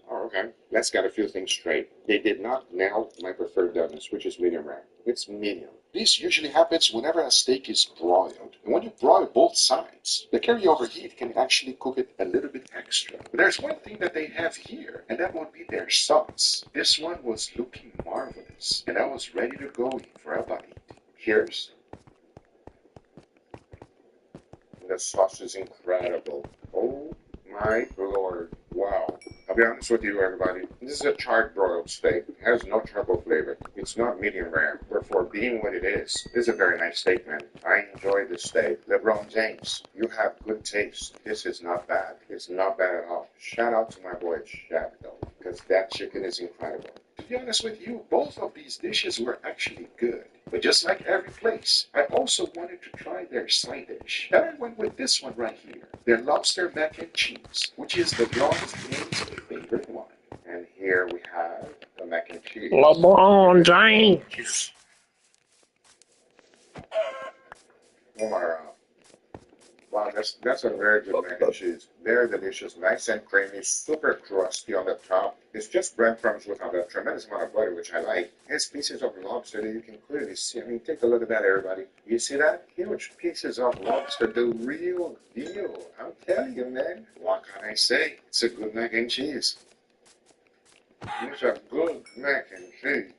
Oh, okay. Let's get a few things straight. They did not nail my preferred doneness, which is medium rare. It's medium. This usually happens whenever a steak is broiled. And when you broil both sides, the carryover heat can actually cook it a little bit extra. But there's one thing that they have here, and that would be their sauce. This one was looking marvelous, and I was ready to go in for a bite. Cheers. The sauce is incredible. Oh my lord. Wow. I'll be honest with you, everybody. This is a charred broiled steak. It has no charcoal flavor. It's not medium rare. But for being what it is, this is a very nice steak, man. I enjoy this steak. LeBron James, you have good taste. This is not bad. It's not bad at all. Shout out to my boy Chef, though, because that chicken is incredible. To be honest with you, both of these dishes were actually good. But just like every place, I also wanted to try their side dish. And I went with this one right here, their lobster mac and cheese, which is LeBron James' favorite one. And here we have the mac and cheese. LeBron James. Oh my god. Wow, that's a very good mac and cheese. Very delicious, nice and creamy, super crusty on the top. It's just breadcrumbs without a tremendous amount of butter, which I like. There's pieces of lobster that you can clearly see. I mean, take a look at that, everybody. You see that? Huge pieces of lobster, the real deal. I'm telling you, man. What can I say? It's a good mac and cheese. It's a good mac and cheese.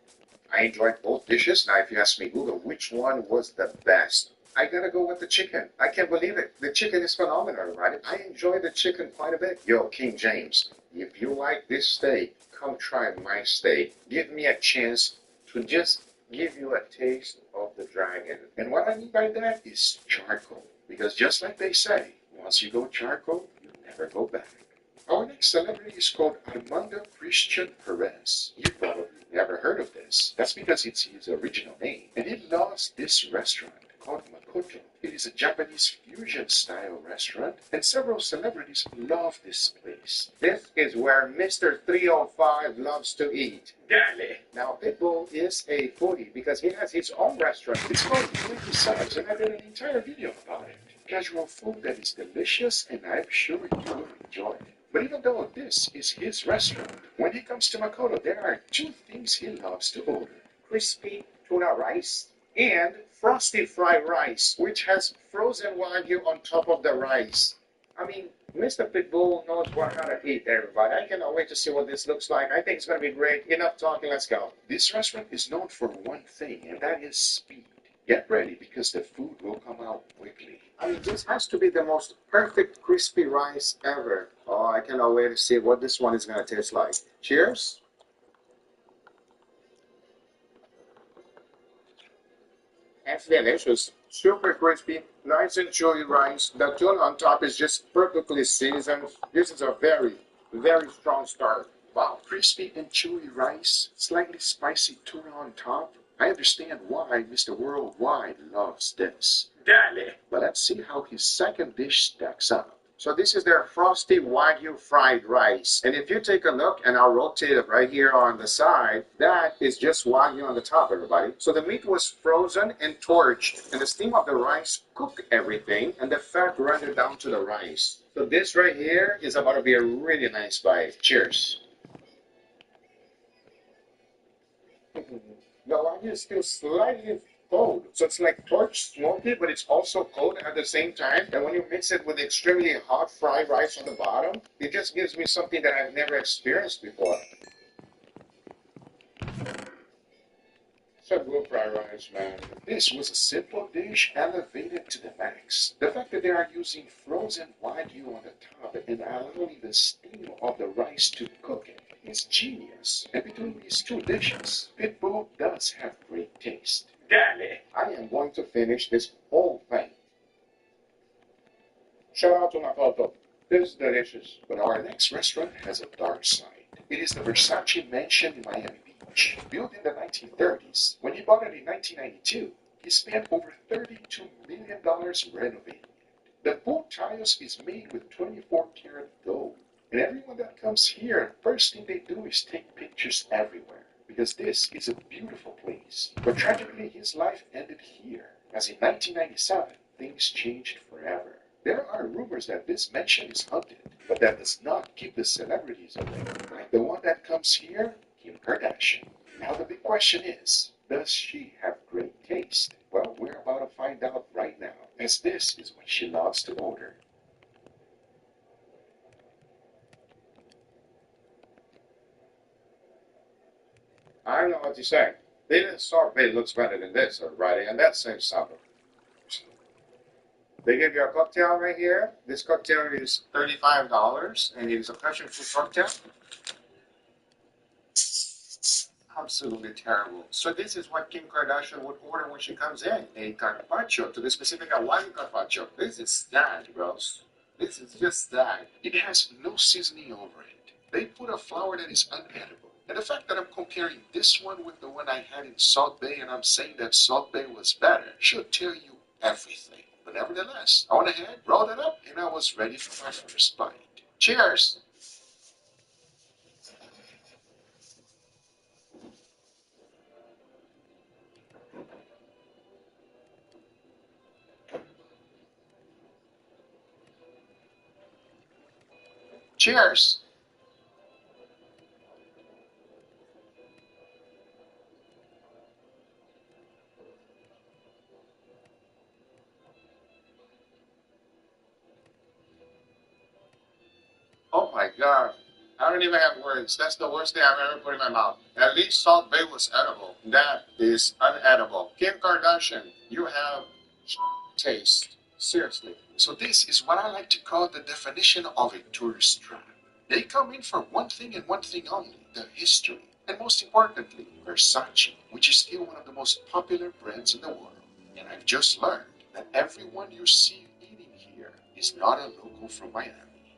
I enjoyed both dishes. Now, if you ask me, Google, which one was the best? I gotta go with the chicken. I can't believe it. The chicken is phenomenal, right? I enjoy the chicken quite a bit. Yo, King James, if you like this steak, come try my steak. Give me a chance to just give you a taste of the dragon. And what I mean by that is charcoal. Because just like they say, once you go charcoal, you never go back. Our next celebrity is called Armando Christian Perez. You probably never heard of this. That's because it's his original name. And he loves this restaurant called Makoto. It is a Japanese fusion-style restaurant, and several celebrities love this place. This is where Mr. 305 loves to eat. Dale. Now, Pitbull is a foodie because he has his own restaurant. It's called Twenty Sides, and I did an entire video about it. Casual food that is delicious, and I'm sure you will enjoy it. But even though this is his restaurant, when he comes to Makoto, there are two things he loves to order. Crispy tuna rice and frosty fried rice, which has frozen wagyu on top of the rice. I mean, Mr. Pitbull knows how to eat, everybody. I cannot wait to see what this looks like. I think it's going to be great. Enough talking, let's go. This restaurant is known for one thing, and that is speed. Get ready, because the food will come out quickly. I mean, this has to be the most perfect crispy rice ever. Oh, I cannot wait to see what this one is going to taste like. Cheers. It's delicious. Super crispy, nice and chewy rice. The tuna on top is just perfectly seasoned. This is a very, very strong start. Wow, crispy and chewy rice, slightly spicy tuna on top. I understand why Mr. Worldwide loves this. Dale. But let's see how his second dish stacks up. So this is their frosty wagyu fried rice. And if you take a look, and I'll rotate it right here on the side, that is just wagyu on the top, everybody. So the meat was frozen and torched, and the steam of the rice cooked everything, and the fat rendered down to the rice. So this right here is about to be a really nice bite. Cheers. The wagyu is still slightly cold. So it's like torched smoky, but it's also cold at the same time. And when you mix it with extremely hot fried rice on the bottom, it just gives me something that I've never experienced before. It's a good fried rice, man. This was a simple dish elevated to the max. The fact that they are using frozen wagyu on the top and allowing the steam of the rice to cook it is genius. And between these two dishes, Pitbull does have great taste. Dale. I am going to finish this whole thing. Shout out to Makoto. This is delicious. But our next restaurant has a dark side. It is the Versace Mansion in Miami Beach. Built in the 1930s, when he bought it in 1992, he spent over $32 million renovating it. The pool tiles is made with 24-karat gold. And everyone that comes here, first thing they do is take pictures everywhere. Because this is a beautiful place. But tragically, his life ended here. As in 1997, things changed forever. There are rumors that this mansion is haunted, but that does not keep the celebrities away. Like the one that comes here, Kim Kardashian. Now the big question is, does she have great taste? Well, we're about to find out right now, as this is what she loves to order. I know what you're saying. This sorbet looks better than this already, and that same supper. They give you a cocktail right here. This cocktail is $35, and it is a passion fruit cocktail. Absolutely terrible. So this is what Kim Kardashian would order when she comes in. A carpaccio, to be specific, a Hawaiian carpaccio. This is that, bros. This is just that. It has no seasoning over it. They put a flour that is unedible. And the fact that I'm comparing this one with the one I had in Salt Bay and I'm saying that Salt Bay was better should tell you everything. But nevertheless, I went ahead, rolled it up, and I was ready for my first bite. Cheers! Cheers! Oh my god. I don't even have words. That's the worst thing I've ever put in my mouth. At least Salt Bay was edible. That is unedible. Kim Kardashian, you have taste. Seriously. So this is what I like to call the definition of a tourist trap. They come in for one thing and one thing only, the history. And most importantly, Versace, which is still one of the most popular brands in the world. And I've just learned that everyone you see eating here is not a local from Miami.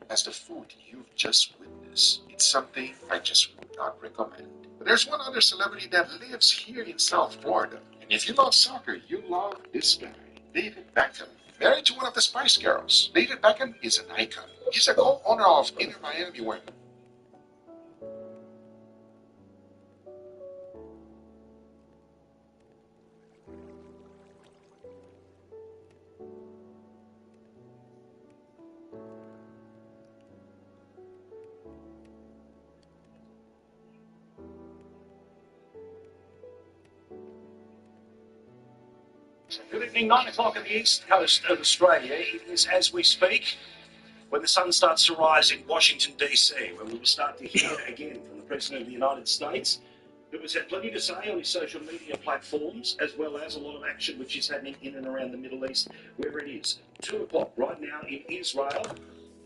As the food you've just witnessed, it's something I just would not recommend. But there's one other celebrity that lives here in South Florida. And if you love soccer, you love this guy, David Beckham. Married to one of the Spice Girls, David Beckham is an icon. He's a co-owner of Inter Miami, where Good evening, 9 o'clock on the east coast of Australia. It is as we speak, when the sun starts to rise in Washington, D.C., where we will start to hear again from the President of the United States, who has had plenty to say on his social media platforms, as well as a lot of action which is happening in and around the Middle East, where it is 2 o'clock right now in Israel,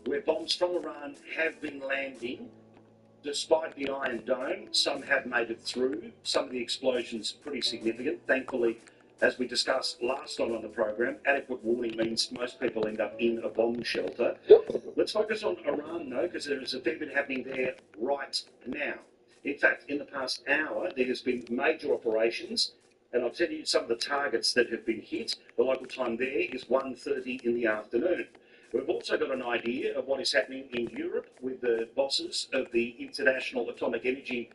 where bombs from Iran have been landing. Despite the Iron Dome, some have made it through. Some of the explosions pretty significant. Thankfully, as we discussed last night on the program, adequate warning means most people end up in a bomb shelter. Let's focus on Iran, though, because there is a fair bit happening there right now. In fact, in the past hour, there has been major operations, and I'll tell you some of the targets that have been hit. The local time there is 1:30 in the afternoon. We've also got an idea of what is happening in Europe with the bosses of the International Atomic Energy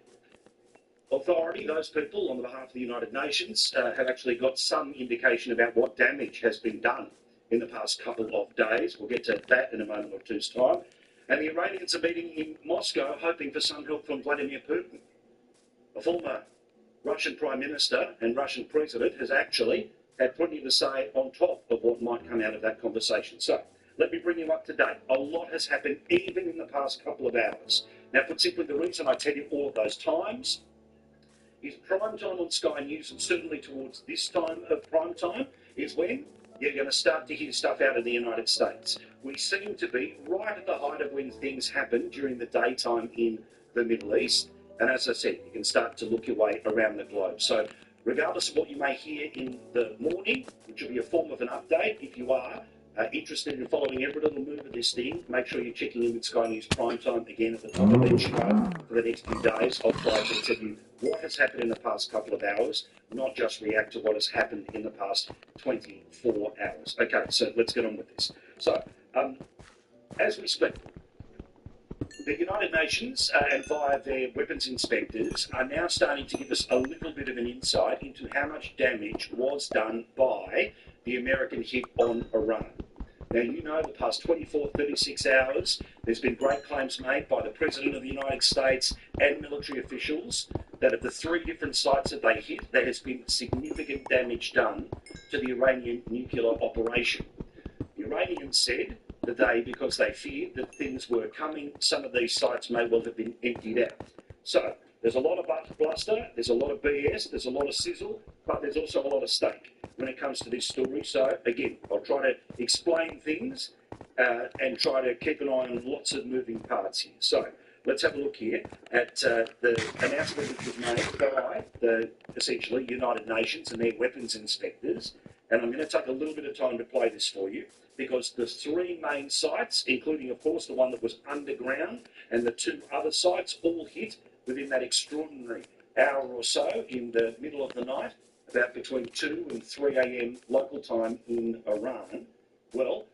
Authority. Those people, on behalf of the United Nations, have actually got some indication about what damage has been done in the past couple of days. We'll get to that in a moment or two's time. And the Iranians are meeting in Moscow, hoping for some help from Vladimir Putin. A former Russian Prime Minister and Russian President has actually had plenty to say on top of what might come out of that conversation. So, let me bring you up to date. A lot has happened even in the past couple of hours. Now, put simply, the reason I tell you all of those times is prime time on Sky News, and certainly towards this time of prime time is when you're going to start to hear stuff out of the United States. We seem to be right at the height of when things happen during the daytime in the Middle East. And as I said, you can start to look your way around the globe. So regardless of what you may hear in the morning, which will be a form of an update, if you are interested in following every little move of this thing, make sure you're checking in with Sky News Primetime again at the top of each show for the next few days. I'll try to tell you what has happened in the past couple of hours, not just react to what has happened in the past 24 hours. Okay, so let's get on with this. So, as we speak, The United Nations and via their weapons inspectors are now starting to give us a little bit of an insight into how much damage was done by the American hit on Iran. Now, you know, the past 24, 36 hours, there's been great claims made by the President of the United States and military officials that at the 3 different sites that they hit, there has been significant damage done to the Iranian nuclear operation. The Iranians said today, because they feared that things were coming, some of these sites may well have been emptied out. So, there's a lot of bluster, there's a lot of BS, there's a lot of sizzle, but there's also a lot of stake when it comes to this story. So, again, I'll try to explain things and try to keep an eye on lots of moving parts here. So, let's have a look here at the announcement that was made by the, essentially, United Nations and their weapons inspectors. And I'm going to take a little bit of time to play this for you, because the 3 main sites, including, of course, the one that was underground, and the 2 other sites, all hit within that extraordinary hour or so in the middle of the night, about between 2 and 3 a.m. local time in Iran. Well,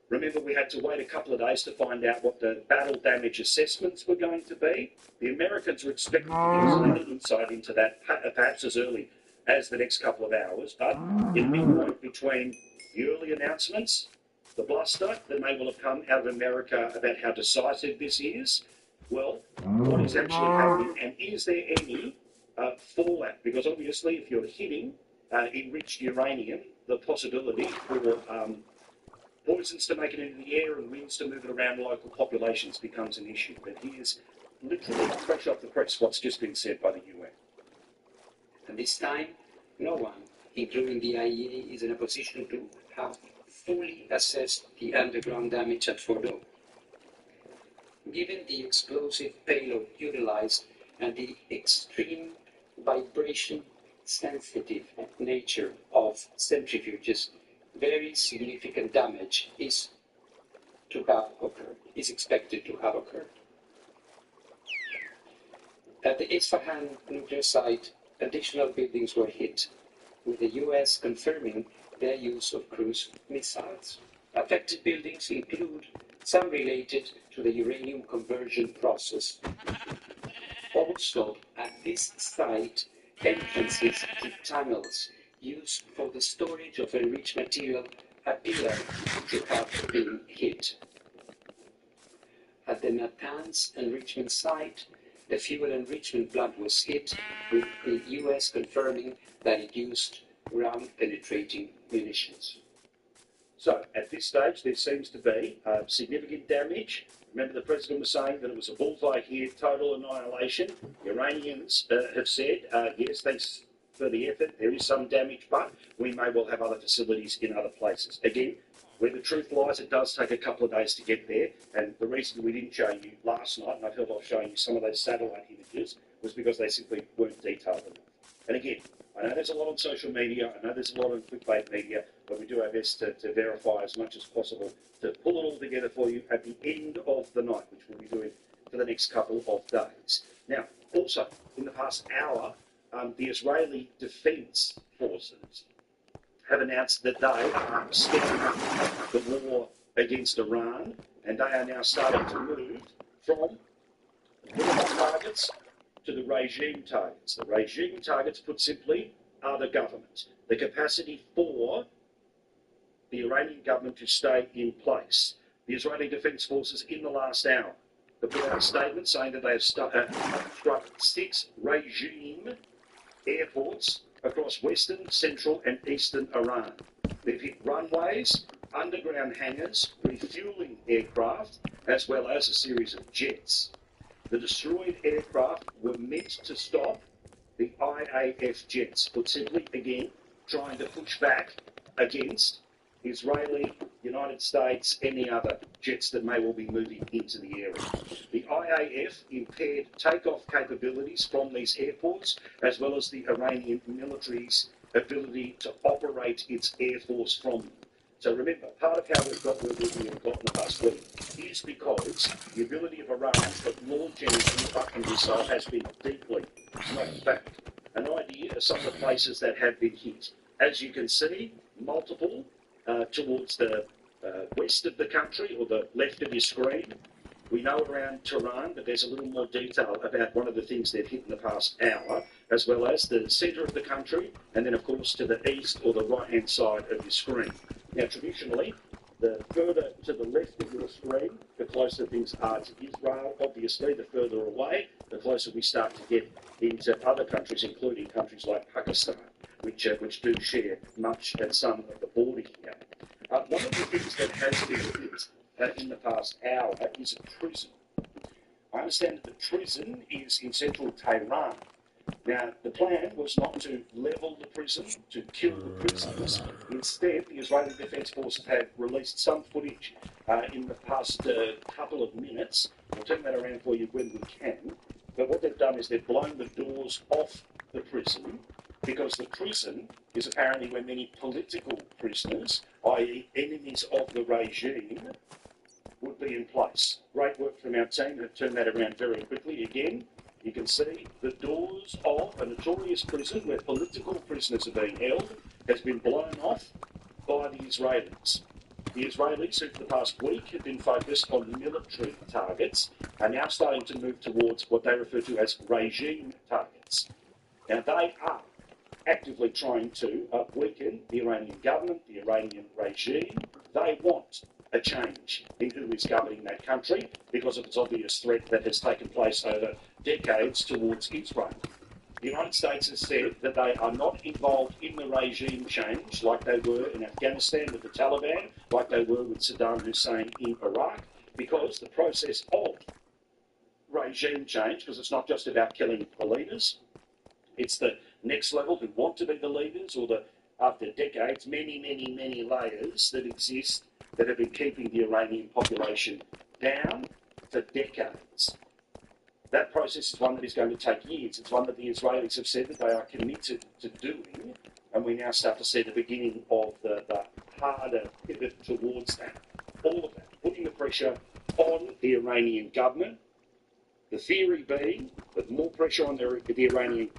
remember, we had to wait a couple of days to find out what the battle damage assessments were going to be. The Americans were expecting to give us an insight into that perhaps as early as the next couple of hours, but in midpoint between the early announcements, the bluster that may well have come out of America about how decisive this is, well, what is actually happening, and is there any fallout? Because obviously, if you're hitting enriched uranium, the possibility for poisons to make it into the air and winds to move it around local populations becomes an issue. But here's literally fresh off the press what's just been said by the UN. At this time, no one, including the IEA, is in a position to have fully assessed the underground damage at Fordo. Given the explosive payload utilized and the extreme vibration-sensitive nature of centrifuges, very significant damage is expected to have occurred. At the Isfahan nuclear site, additional buildings were hit, with the US confirming their use of cruise missiles. Affected buildings include some related to the uranium conversion process. Also, at this site, entrances to tunnels used for the storage of enriched material appear to have been hit. At the Natanz enrichment site, the fuel enrichment plant was hit, with the US confirming that it used ground-penetrating munitions. So, at this stage, there seems to be significant damage. Remember, the President was saying that it was a bullseye here, total annihilation. The Iranians have said, yes, thanks for the effort, there is some damage, but we may well have other facilities in other places. Again, where the truth lies, it does take a couple of days to get there, and the reason we didn't show you last night, and I felt off showing you some of those satellite images, was because they simply weren't detailed enough. And again, I know there's a lot on social media, I know there's a lot on clickbait media, but we do our best to verify as much as possible, to pull it all together for you at the end of the night, which we'll be doing for the next couple of days. Now, also, in the past hour, the Israeli Defense Forces have announced that they are stepping up the war against Iran, and they are now starting to move from military targets to the regime targets. The regime targets, put simply, are the government. The capacity for the Iranian government to stay in place. The Israeli Defense Forces, in the last hour, have put out a statement saying that they have struck 6 regime airports across western, central and eastern Iran. They've hit runways, underground hangars, refueling aircraft, as well as a series of jets. The destroyed aircraft were meant to stop the IAF jets, put simply, again, trying to push back against Israeli, United States, any other jets that may well be moving into the area. The IAF impaired takeoff capabilities from these airports, as well as the Iranian military's ability to operate its air force from them. So remember, part of how we've got where we have got in the past week is because the ability of Iran to launch any missile has been deeply knocked back. An idea of some of the places that have been hit. As you can see, multiple towards the west of the country, or the left of your screen, We know around Tehran, but there's a little more detail about one of the things they've hit in the past hour, as well as the centre of the country, and then, of course, to the east or the right-hand side of your screen. Now, traditionally, the further to the left of your screen, the closer things are to Israel. Obviously, the further away, the closer we start to get into other countries, including countries like Pakistan, which do share much and some of the border here. One of the things that has been hit in the past hour is a prison. I understand that the prison is in central Tehran. Now, the plan was not to level the prison, to kill the prisoners. Instead, the Israeli Defense Forces have released some footage in the past couple of minutes. We'll turn that around for you when we can. But what they've done is they've blown the doors off the prison, because the prison is apparently where many political prisoners, i.e. enemies of the regime, would be in place. Great work from our team who turned that around very quickly. Again, you can see the doors of a notorious prison where political prisoners are being held has been blown off by the Israelis. The Israelis, who for the past week have been focused on military targets, are now starting to move towards what they refer to as regime targets. Now, they are actively trying to weaken the Iranian government, the Iranian regime. They want a change in who is governing that country because of its obvious threat that has taken place over decades towards Israel. The United States has said that they are not involved in the regime change like they were in Afghanistan with the Taliban, like they were with Saddam Hussein in Iraq, because the process of regime change, because it's not just about killing the leaders, it's the next level who want to be the leaders, or the, after decades, many layers that exist that have been keeping the Iranian population down for decades. That process is one that is going to take years. It's one that the Israelis have said that they are committed to doing, and we now start to see the beginning of the harder pivot towards that. All of that, putting the pressure on the Iranian government, the theory being that more pressure on the Iranian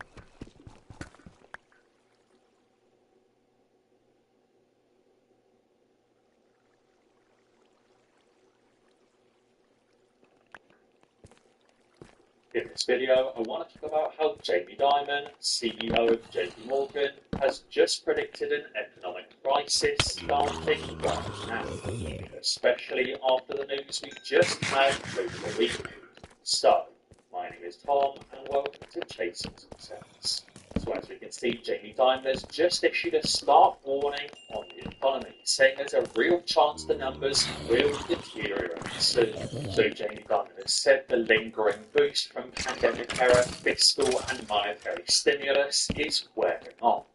In this video, I want to talk about how Jamie Dimon, CEO of JP Morgan, has just predicted an economic crisis starting right now, especially after the news we just had over the weekend. So, my name is Tom, and welcome to Chasing Success. So as we can see, Jamie Dimon has just issued a stark warning on the economy, saying there's a real chance the numbers will deteriorate soon. So Jamie Dimon has said the lingering boost from pandemic-era fiscal and monetary stimulus is wearing off,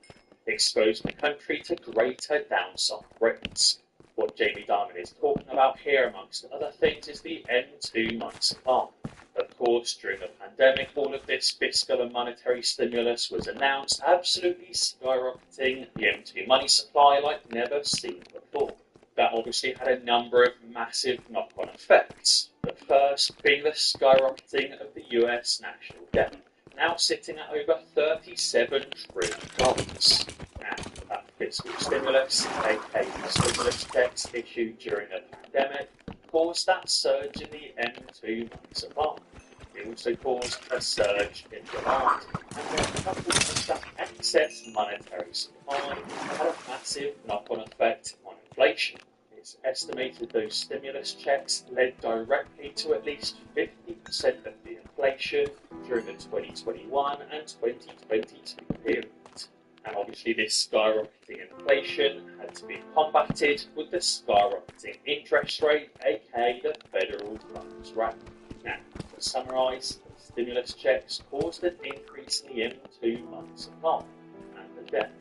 exposing the country to greater downside risks. What Jamie Dimon is talking about here, amongst other things, is the M2 money supply. Of course, during the pandemic, all of this fiscal and monetary stimulus was announced, absolutely skyrocketing the M2 money supply like never seen before. That obviously had a number of massive knock-on effects. The first being the skyrocketing of the US national debt, now sitting at over $37 trillion. Now, that fiscal stimulus, aka the stimulus checks issued during the pandemic, caused that surge in the M2 money supply. It also caused a surge in demand, and then coupled with that excess monetary supply, had a massive knock-on effect on inflation. It's estimated those stimulus checks led directly to at least 50% of the inflation during the 2021 and 2022 period. And obviously this skyrocketing inflation had to be combated with the skyrocketing interest rate, aka the federal funds rate. Now, to summarise, the stimulus checks caused an increase in the M2 money supply and the debt.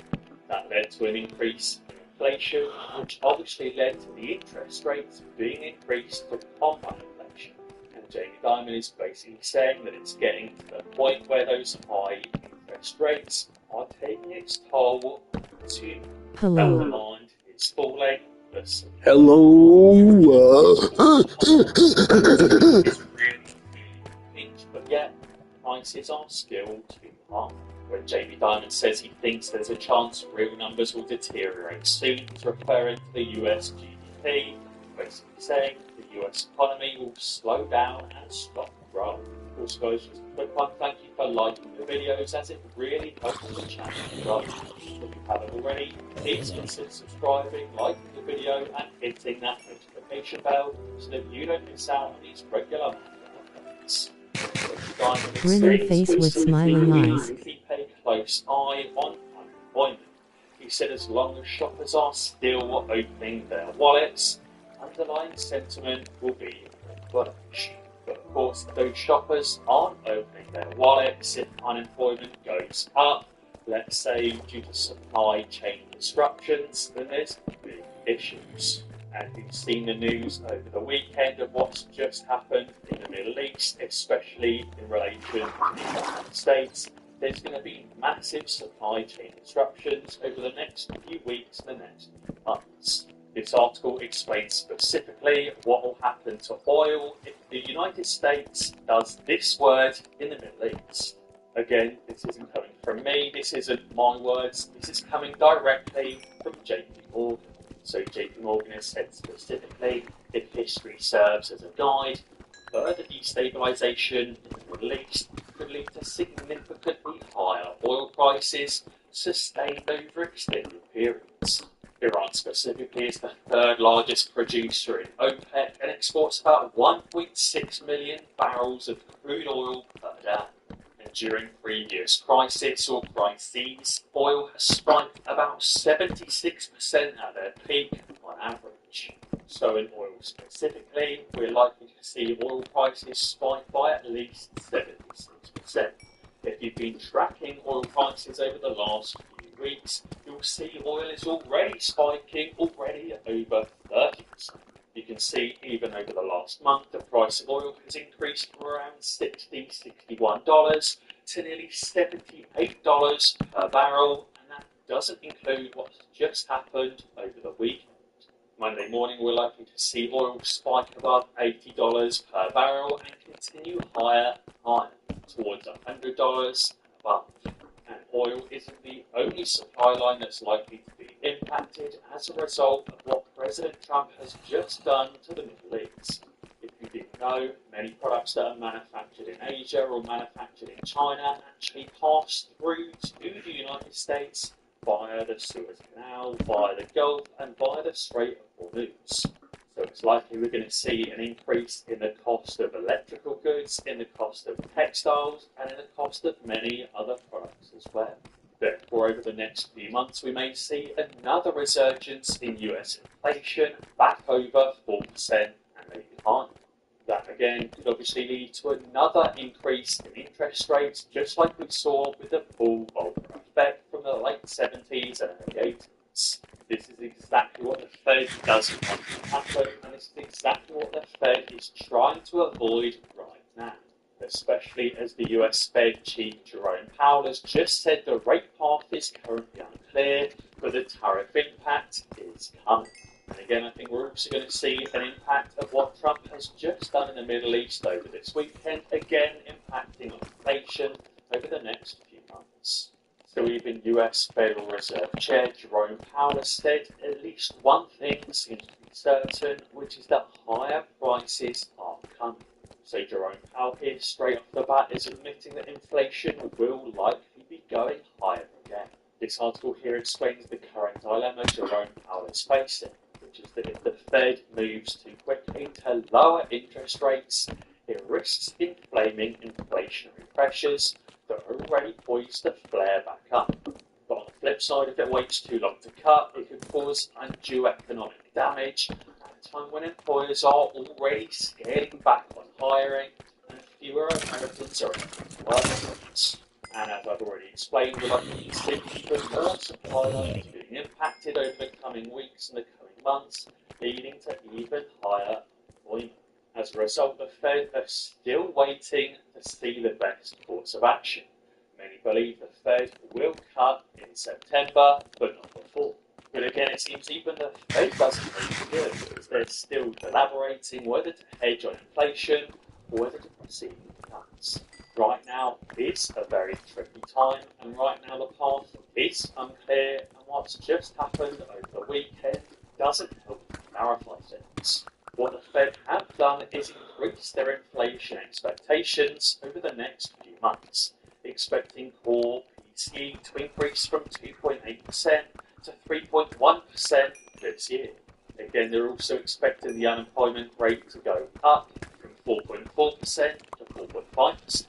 That led to an increase in inflation, which obviously led to the interest rates being increased to combat inflation. And Jamie Dimon is basically saying that it's getting to the point where those high interest rates are taking its toll on the consumer. Hello. That demand is falling. But yet, prices are still too high. When Jamie Dimon says he thinks there's a chance real numbers will deteriorate soon, he's referring to the US GDP, basically saying the the US economy will slow down and stop growing. Also guys, just a quick one, thank you for liking the videos as it really helps the channel grow. If you haven't already, please consider subscribing, liking the video and hitting that notification bell so that you don't miss out on these regular updates. Grinning face with smiling eyes. Keep a close eye on unemployment. He said as long as shoppers are still opening their wallets, underlying sentiment will be bullish. But of course, if those shoppers aren't opening their wallets, if unemployment goes up, let's say due to supply chain disruptions, then there's big issues. And you've seen the news over the weekend of what's just happened in the Middle East, especially in relation to the United States. There's going to be massive supply chain disruptions over the next few weeks, the next few months. This article explains specifically what will happen to oil if the United States does this word in the Middle East. Again, this isn't coming from me, this isn't my words, this is coming directly from JP Morgan. So JP Morgan has said specifically, if history serves as a guide, further destabilisation in the Middle East could lead to significantly higher oil prices sustained over extended periods. Iran specifically is the third largest producer in OPEC and exports about 1.6 million barrels of crude oil per day. And during previous crises or crises, oil has spiked about 76% at their peak on average. So in oil specifically, we're likely to see oil prices spike by at least 76%. If you've been tracking oil prices over the last few weeks, you'll see oil is already spiking already at over 30%. You can see even over the last month, the price of oil has increased from around $60, $61 to nearly $78 per barrel, and that doesn't include what's just happened over the weekend. Monday morning, we're likely to see oil spike above $80 per barrel and continue higher and higher towards $100 and above. And oil isn't the only supply line that's likely to be impacted as a result of what President Trump has just done to the Middle East. If you didn't know, many products that are manufactured in Asia or manufactured in China actually pass through to the United States via the Suez Canal, via the Gulf, and via the Strait of Hormuz. So it's likely we're going to see an increase in the cost of electrical goods, in the cost of textiles, and in the cost of many other products as well. Therefore, over the next few months, we may see another resurgence in US inflation back over 4% and maybe higher. That again could obviously lead to another increase in interest rates, just like we saw with the bull Volcker effect from the late 70s and early 80s. This is exactly what the Fed doesn't want to happen, and this is exactly what the Fed is trying to avoid right now. Especially as the US Fed Chief Jerome Powell has just said the rate path is currently unclear, but the tariff impact is coming. And again, I think we're also going to see an impact of what Trump has just done in the Middle East over this weekend, again impacting on inflation over the next few months. So even US Federal Reserve Chair Jerome Powell has said at least one thing seems to be certain, which is that higher prices are coming. So Jerome Powell here, straight off the bat, is admitting that inflation will likely be going higher again. This article here explains the current dilemma Jerome Powell is facing, which is that if the Fed moves too quickly to lower interest rates, it risks inflaming inflationary pressures that are already poised to flare back up. But on the flip side, if it waits too long to cut, it could cause undue economic damage at a time when employers are already scaling back on hiring and fewer Americans are in work. And as I've already explained, we're likely to see even more supply lines being impacted over the coming weeks and the coming months, leading to even higher employment. As a result, the Fed are still waiting to see the best course of action. Many believe the Fed will cut in September, but not before. But again, it seems even the Fed doesn't really do it, as they're still elaborating whether to hedge on inflation or whether to proceed with cuts. Right now, it's a very tricky time, and right now the path is unclear, and what's just happened over the weekend doesn't help clarify things. What the Fed have done is increase their inflation expectations over the next few months, expecting core PCE to increase from 2.8% to 3.1% this year. Again, they're also expecting the unemployment rate to go up from 4.4% to 4.5%.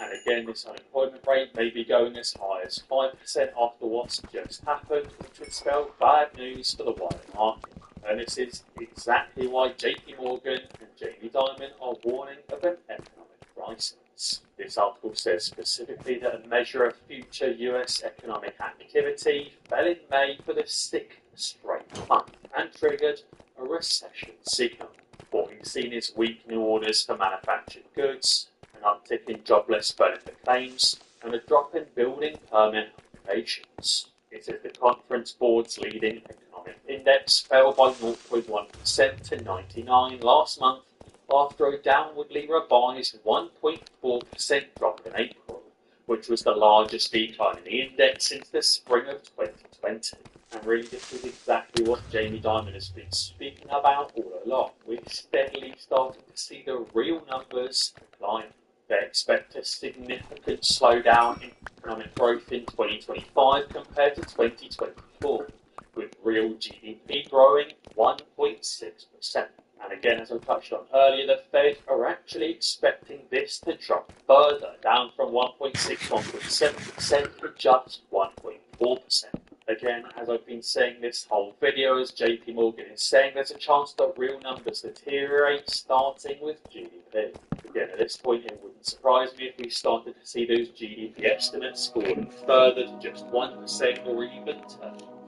And again, this unemployment rate may be going as high as 5% after what's just happened, which would spell bad news for the wider market. And this is exactly why JP Morgan and Jamie Dimon are warning of an economic crisis. This article says specifically that a measure of future US economic activity fell in May for the 6th straight month and triggered a recession signal. What we've seen is weakening orders for manufactured goods, an uptick in jobless benefit claims, and a drop in building permit applications. It says the Conference Board's leading economic index fell by 0.1% to 99 last month after a downwardly revised 1.4% drop in April, which was the largest decline in the index since the spring of 2020. And really, this is exactly what Jamie Dimon has been speaking about all along. We're steadily starting to see the real numbers decline. They expect a significant slowdown in economic growth in 2025 compared to 2024, with real GDP growing 1.6%. And again, as I touched on earlier, the Fed are actually expecting this to drop further, down from 1.7% to just 1.4%. Again, as I've been saying this whole video, as JP Morgan is saying, there's a chance that real numbers deteriorate, starting with GDP. Again, at this point, it wouldn't surprise me if we started to see those GDP estimates falling further to just 1% or even 2%.